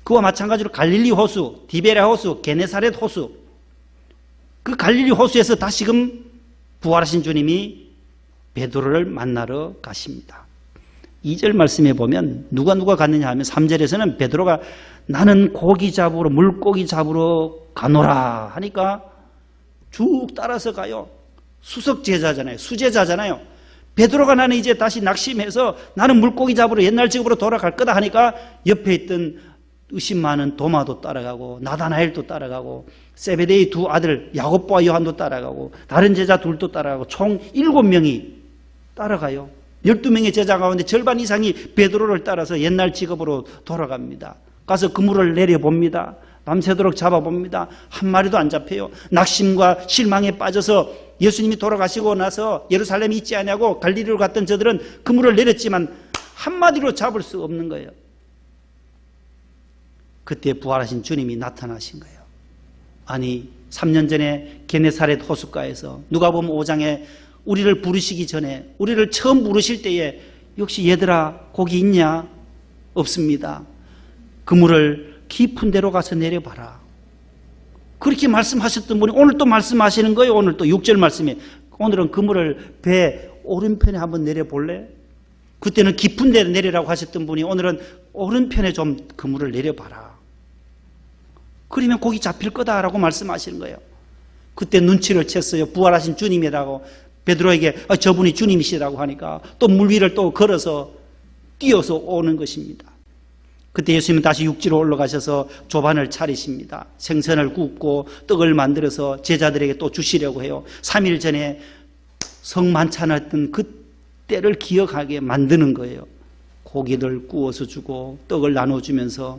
그와 마찬가지로 갈릴리 호수, 디베랴 호수, 게네사렛 호수, 그 갈릴리 호수에서 다시금 부활하신 주님이 베드로를 만나러 가십니다. 2절 말씀에 보면 누가 갔느냐 하면 3절에서는 베드로가 나는 고기 잡으러 물고기 잡으러 가노라 하니까 쭉 따라서 가요. 수석 제자잖아요. 수제자잖아요. 베드로가 나는 이제 다시 낙심해서 나는 물고기 잡으러 옛날 직업으로 돌아갈 거다 하니까 옆에 있던 의심 많은 도마도 따라가고 나다나엘도 따라가고 세베데의 2 아들 야곱과 요한도 따라가고 다른 제자 2도 따라가고 총 7명이 따라가요. 12명의 제자 가운데 절반 이상이 베드로를 따라서 옛날 직업으로 돌아갑니다. 가서 그물을 내려봅니다. 밤새도록 잡아봅니다. 한 마리도 안 잡혀요. 낙심과 실망에 빠져서 예수님이 돌아가시고 나서 예루살렘에 있지 않냐고 갈릴리로 갔던 저들은 그물을 내렸지만 한마디로 잡을 수 없는 거예요. 그때 부활하신 주님이 나타나신 거예요. 아니 3년 전에 게네사렛 호숫가에서 누가복음 5장에 우리를 부르시기 전에 우리를 처음 부르실 때에 역시 얘들아 고기 있냐? 없습니다. 그물을 깊은 데로 가서 내려봐라. 그렇게 말씀하셨던 분이 오늘 또 말씀하시는 거예요. 오늘 또 6절 말씀에 오늘은 그물을 배 오른편에 한번 내려볼래? 그때는 깊은 데 내리라고 하셨던 분이 오늘은 오른편에 좀 그물을 내려봐라. 그러면 고기 잡힐 거다라고 말씀하시는 거예요. 그때 눈치를 챘어요. 부활하신 주님이라고 베드로에게 저분이 주님이시라고 하니까 또 물 위를 또 걸어서 뛰어서 오는 것입니다. 그때 예수님은 다시 육지로 올라가셔서 조반을 차리십니다. 생선을 굽고 떡을 만들어서 제자들에게 또 주시려고 해요. 3일 전에 성만찬했던 그 때를 기억하게 만드는 거예요. 고기를 구워서 주고 떡을 나눠주면서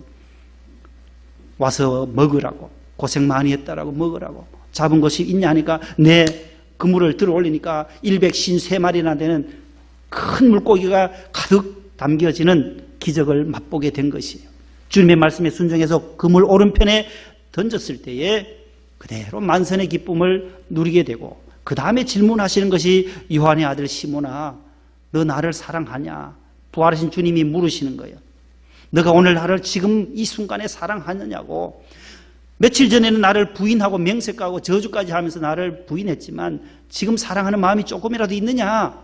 와서 먹으라고, 고생 많이 했다라고 먹으라고. 잡은 것이 있냐 하니까 내 그물을 들어 올리니까 153마리나 되는 큰 물고기가 가득 담겨지는 기적을 맛보게 된 것이에요. 주님의 말씀에 순종해서 그물 오른편에 던졌을 때에 그대로 만선의 기쁨을 누리게 되고, 그 다음에 질문하시는 것이 요한의 아들 시몬아, 너 나를 사랑하냐? 부활하신 주님이 물으시는 거예요. 너가 오늘 나를 지금 이 순간에 사랑하느냐고. 며칠 전에는 나를 부인하고 맹세하고 저주까지 하면서 나를 부인했지만 지금 사랑하는 마음이 조금이라도 있느냐?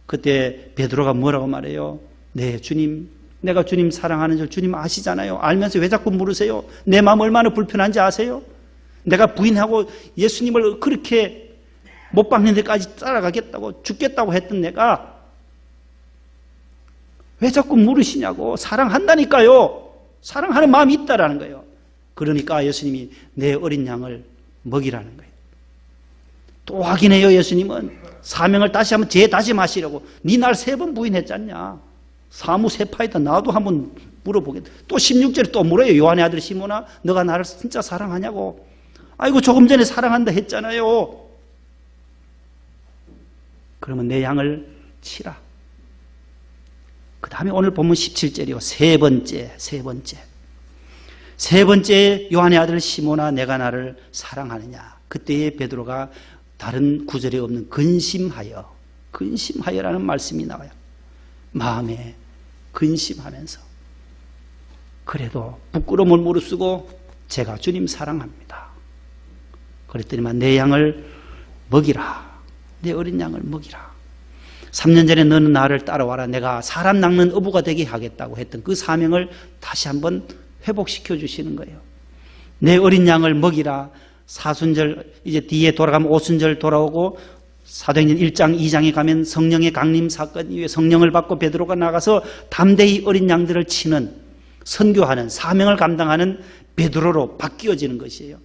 그때 베드로가 뭐라고 말해요? 네, 주님, 내가 주님 사랑하는 줄 주님 아시잖아요. 알면서 왜 자꾸 물으세요? 내 마음 얼마나 불편한지 아세요? 내가 부인하고 예수님을 그렇게 못 박는 데까지 따라가겠다고 죽겠다고 했던 내가 왜 자꾸 물으시냐고. 사랑한다니까요. 사랑하는 마음이 있다라는 거예요. 그러니까 예수님이 내 어린 양을 먹이라는 거예요. 또 확인해요. 예수님은 사명을 다시 한번 재다짐하시려고. 네 날 3번 부인했잖냐. 사무세파이다. 나도 한번 물어보겠다. 또 16절에 또 물어요. 요한의 아들 시몬아, 너가 나를 진짜 사랑하냐고. 아이고 조금 전에 사랑한다 했잖아요. 그러면 내 양을 치라. 그 다음에 오늘 보면 17절이요. 세 번째 요한의 아들 시몬아, 내가 나를 사랑하느냐. 그때에 베드로가 다른 구절에 없는 근심하여라는 말씀이 나와요. 마음에 근심하면서 그래도 부끄러움을 무릅쓰고 제가 주님 사랑합니다. 그랬더니만 내 양을 먹이라. 내 어린 양을 먹이라. 3년 전에 너는 나를 따라와라. 내가 사람 낚는 어부가 되게 하겠다고 했던 그 사명을 다시 한번 회복시켜 주시는 거예요. 내 어린 양을 먹이라. 사순절 이제 뒤에 돌아가면 오순절 돌아오고 사도행전 1장 2장에 가면 성령의 강림 사건 이후에 성령을 받고 베드로가 나가서 담대히 어린 양들을 치는 선교하는 사명을 감당하는 베드로로 바뀌어지는 것이에요.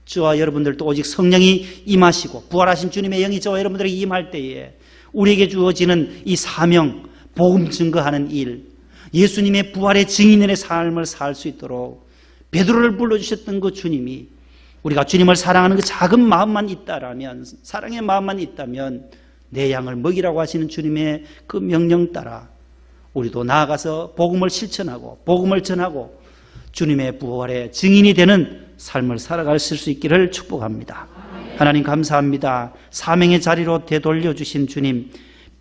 저와 여러분들도 오직 성령이 임하시고 부활하신 주님의 영이 저와 여러분들에게 임할 때에 우리에게 주어지는 이 사명, 복음 증거하는 일, 예수님의 부활의 증인의 삶을 살 수 있도록 베드로를 불러주셨던 그 주님이 우리가 주님을 사랑하는 그 작은 마음만 있다라면, 사랑의 마음만 있다면 내 양을 먹이라고 하시는 주님의 그 명령 따라 우리도 나아가서 복음을 실천하고 복음을 전하고 주님의 부활의 증인이 되는 삶을 살아갈 수 있기를 축복합니다. 하나님 감사합니다. 사명의 자리로 되돌려 주신 주님,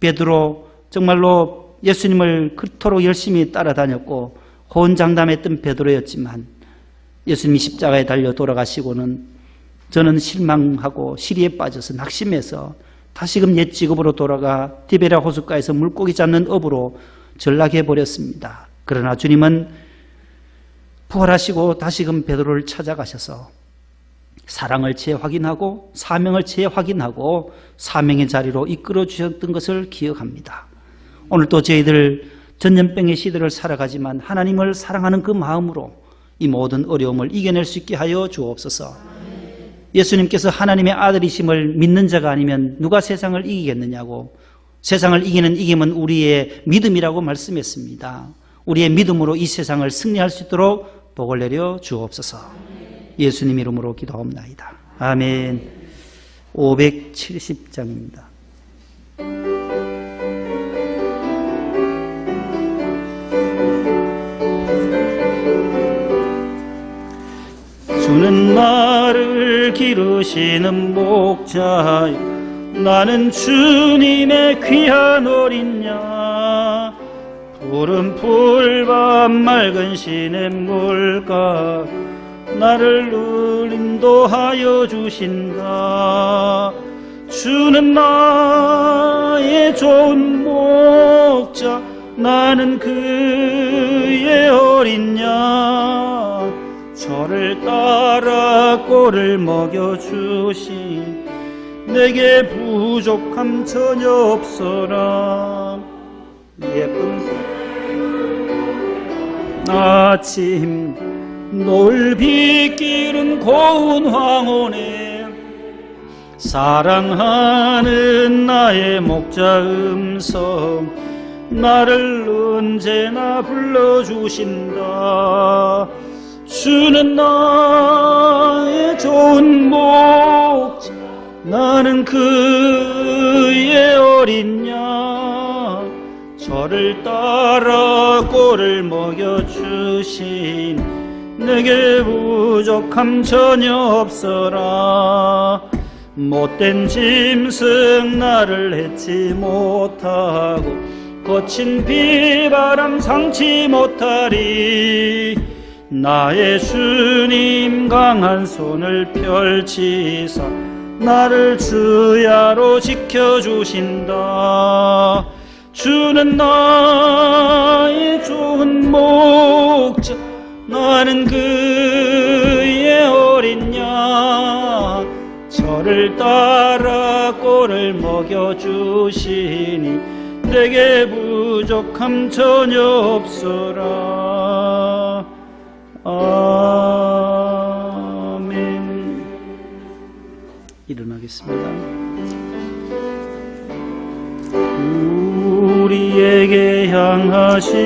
베드로 정말로 예수님을 그토록 열심히 따라다녔고 호언장담했던 베드로였지만 예수님이 십자가에 달려 돌아가시고는 저는 실망하고 시리에 빠져서 낙심해서 다시금 옛 직업으로 돌아가 디베랴 호숫가에서 물고기 잡는 업으로 전락해버렸습니다. 그러나 주님은 부활하시고 다시금 베드로를 찾아가셔서 사랑을 재확인하고 사명을 재확인하고 사명의 자리로 이끌어 주셨던 것을 기억합니다. 오늘도 저희들 전염병의 시대를 살아가지만 하나님을 사랑하는 그 마음으로 이 모든 어려움을 이겨낼 수 있게 하여 주옵소서. 예수님께서 하나님의 아들이심을 믿는 자가 아니면 누가 세상을 이기겠느냐고, 세상을 이기는 이김은 우리의 믿음이라고 말씀했습니다. 우리의 믿음으로 이 세상을 승리할 수 있도록 복을 내려 주옵소서. 예수님 이름으로 기도합나이다. 아멘. 570장입니다. 주는 나를 기르시는 목자요 나는 주님의 귀한 어린 양 푸른 풀밭 맑은 시냇물가 나를 늘 인도하여 주신다. 주는 나의 좋은 목자 나는 그의 어린 양 저를 따라 꼴을 먹여주시 내게 부족함 전혀 없어라. 예쁜 아침 높이 기른 고운 황혼에 사랑하는 나의 목자 음성 나를 언제나 불러주신다. 주는 나의 좋은 목자 나는 그의 어린 양 저를 따라 꼴을 먹여주신 내게 부족함 전혀 없어라. 못된 짐승 나를 해치 못하고 거친 비바람 상치 못하리. 나의 주님 강한 손을 펼치사 나를 주야로 지켜주신다. 주는 나의 좋은 목자 나는 그의 어린 양 저를 따라 꼴을 먹여주시니 내게 부족함 전혀 없어라. 아멘. 일어나겠습니다. 우리에게 향하신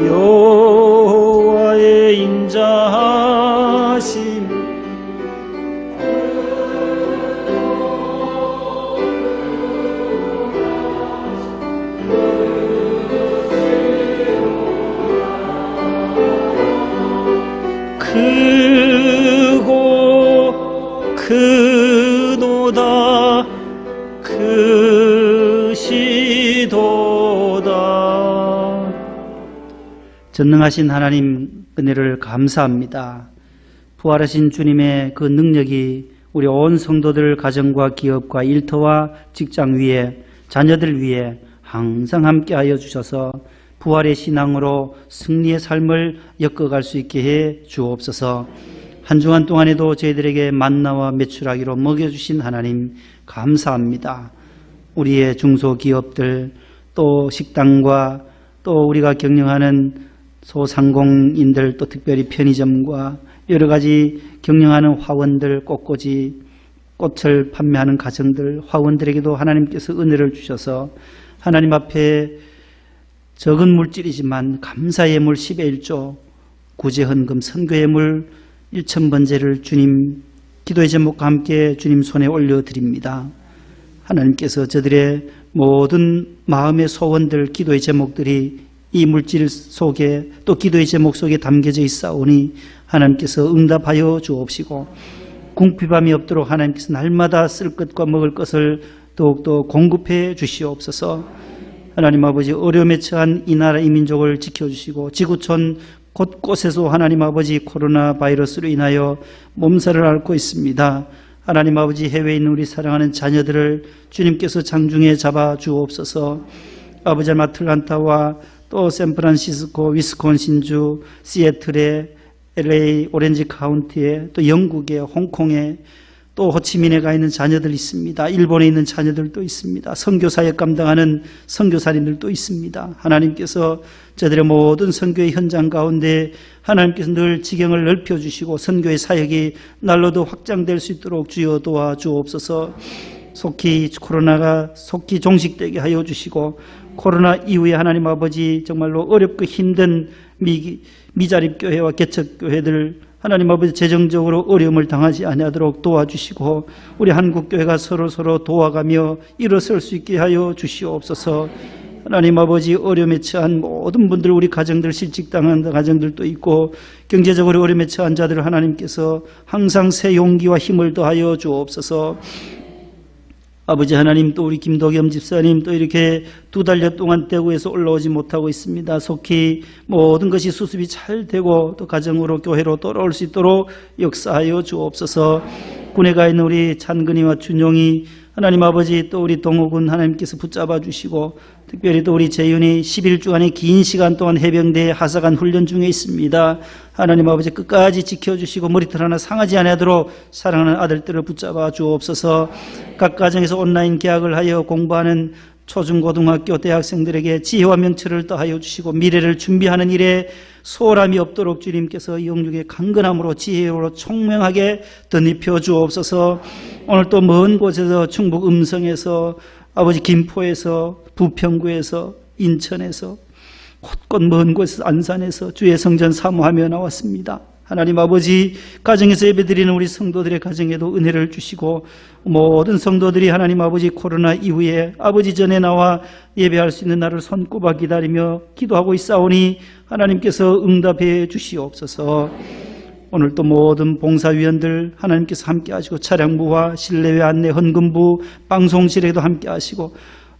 여호와의 인자하심 크고 크도다 크시도다. 전능하신 하나님 은혜를 감사합니다. 부활하신 주님의 그 능력이 우리 온 성도들 가정과 기업과 일터와 직장 위에 자녀들 위에 항상 함께하여 주셔서 부활의 신앙으로 승리의 삶을 엮어갈 수 있게 해 주옵소서. 한 주간 동안에도 저희들에게 만나와 메추라기로 먹여주신 하나님 감사합니다. 우리의 중소기업들 또 식당과 또 우리가 경영하는 소상공인들 또 특별히 편의점과 여러 가지 경영하는 화원들 꽃꽂이 꽃을 판매하는 가정들 화원들에게도 하나님께서 은혜를 주셔서 하나님 앞에 적은 물질이지만 감사의 물 10의 1조 구제헌금 선교의 물 1,000번제를 주님 기도의 제목과 함께 주님 손에 올려드립니다. 하나님께서 저들의 모든 마음의 소원들 기도의 제목들이 이 물질 속에 또 기도의 제목 속에 담겨져 있사오니 하나님께서 응답하여 주옵시고 궁핍함이 없도록 하나님께서 날마다 쓸 것과 먹을 것을 더욱더 공급해 주시옵소서. 하나님 아버지 어려움에 처한 이 나라 이 민족을 지켜주시고 지구촌 곳곳에서 하나님 아버지 코로나 바이러스로 인하여 몸살을 앓고 있습니다. 하나님 아버지 해외에 있는 우리 사랑하는 자녀들을 주님께서 장중에 잡아 주옵소서. 아버지 아틀란타와 또 샌프란시스코, 위스콘신주, 시애틀에 LA, 오렌지 카운티에 또 영국에 홍콩에 또 호치민에 가 있는 자녀들 있습니다. 일본에 있는 자녀들도 있습니다. 선교 사역 감당하는 선교사님들도 있습니다. 하나님께서 저들의 모든 선교의 현장 가운데 하나님께서 늘 지경을 넓혀주시고 선교의 사역이 날로도 확장될 수 있도록 주여 도와주옵소서. 속히 코로나가 속히 종식되게 하여 주시고 코로나 이후에 하나님 아버지 정말로 어렵고 힘든 미자립교회와 개척교회들 하나님 아버지 재정적으로 어려움을 당하지 아니하도록 도와주시고 우리 한국교회가 서로 도와가며 일어설 수 있게 하여 주시옵소서. 하나님 아버지 어려움에 처한 모든 분들 우리 가정들 실직당한 가정들도 있고 경제적으로 어려움에 처한 자들을 하나님께서 항상 새 용기와 힘을 더하여 주옵소서. 아버지 하나님 또 우리 김도겸 집사님 또 이렇게 2달여 동안 대구에서 올라오지 못하고 있습니다. 속히 모든 것이 수습이 잘 되고 또 가정으로 교회로 돌아올 수 있도록 역사하여 주옵소서. 군에 가 있는 우리 찬근이와 준용이 하나님 아버지 또 우리 동욱은 하나님께서 붙잡아 주시고 특별히 또 우리 재윤이 11주간의 긴 시간 동안 해병대에 하사관 훈련 중에 있습니다. 하나님 아버지 끝까지 지켜주시고 머리털 하나 상하지 아니하도록 사랑하는 아들들을 붙잡아 주옵소서. 각 가정에서 온라인 개학을 하여 공부하는 초중고등학교 대학생들에게 지혜와 명철을 더하여 주시고 미래를 준비하는 일에 소홀함이 없도록 주님께서 영육의 강건함으로 지혜로 총명하게 덧입혀 주옵소서. 오늘 또 먼 곳에서 충북 음성에서 아버지 김포에서 부평구에서 인천에서 곳곳 먼 곳에서 안산에서 주의 성전 사모하며 나왔습니다. 하나님 아버지 가정에서 예배드리는 우리 성도들의 가정에도 은혜를 주시고 모든 성도들이 하나님 아버지 코로나 이후에 아버지 전에 나와 예배할 수 있는 날을 손꼽아 기다리며 기도하고 있사오니 하나님께서 응답해 주시옵소서. 오늘 또 모든 봉사위원들 하나님께서 함께 하시고 차량부와 실내외 안내 헌금부 방송실에도 함께 하시고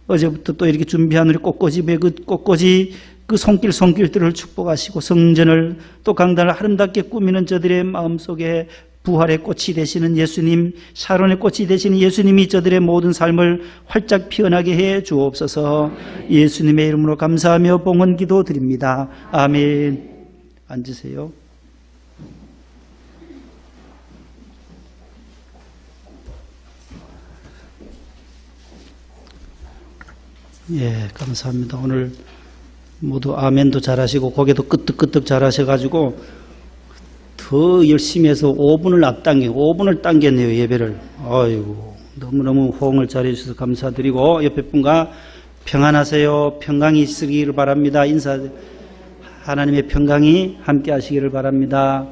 어제부터 또 이렇게 준비한 우리 꽃꽂이배 꽃꽂이 그 손길들을 축복하시고 성전을 또 강단을 아름답게 꾸미는 저들의 마음속에 부활의 꽃이 되시는 예수님, 샤론의 꽃이 되시는 예수님이 저들의 모든 삶을 활짝 피어나게 해 주옵소서. 예수님의 이름으로 감사하며 봉헌 기도 드립니다. 아멘. 앉으세요. 예, 감사합니다. 오늘 모두 아멘도 잘하시고 고개도 끄덕끄덕 잘하셔가지고 더 열심히 해서 5분을 당겼네요, 예배를. 아이고, 너무너무 호응을 잘해주셔서 감사드리고 옆에 분과 평안하세요, 평강이 있으기를 바랍니다. 인사, 하나님의 평강이 함께 하시기를 바랍니다.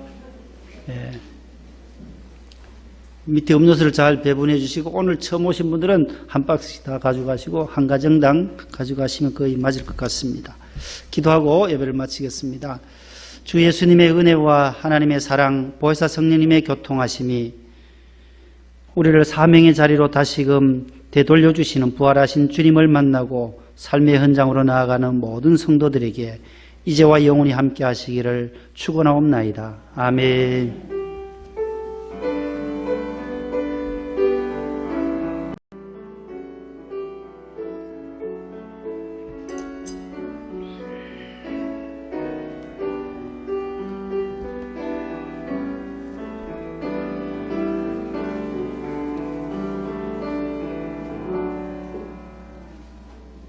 예. 밑에 음료수를 잘 배분해 주시고 오늘 처음 오신 분들은 한 박스씩 다 가져가시고 한 가정당 가져가시면 거의 맞을 것 같습니다. 기도하고 예배를 마치겠습니다. 주 예수님의 은혜와 하나님의 사랑, 보혜사 성령님의 교통하심이 우리를 사명의 자리로 다시금 되돌려 주시는 부활하신 주님을 만나고 삶의 현장으로 나아가는 모든 성도들에게 이제와 영원히 함께 하시기를 축원하옵나이다. 아멘.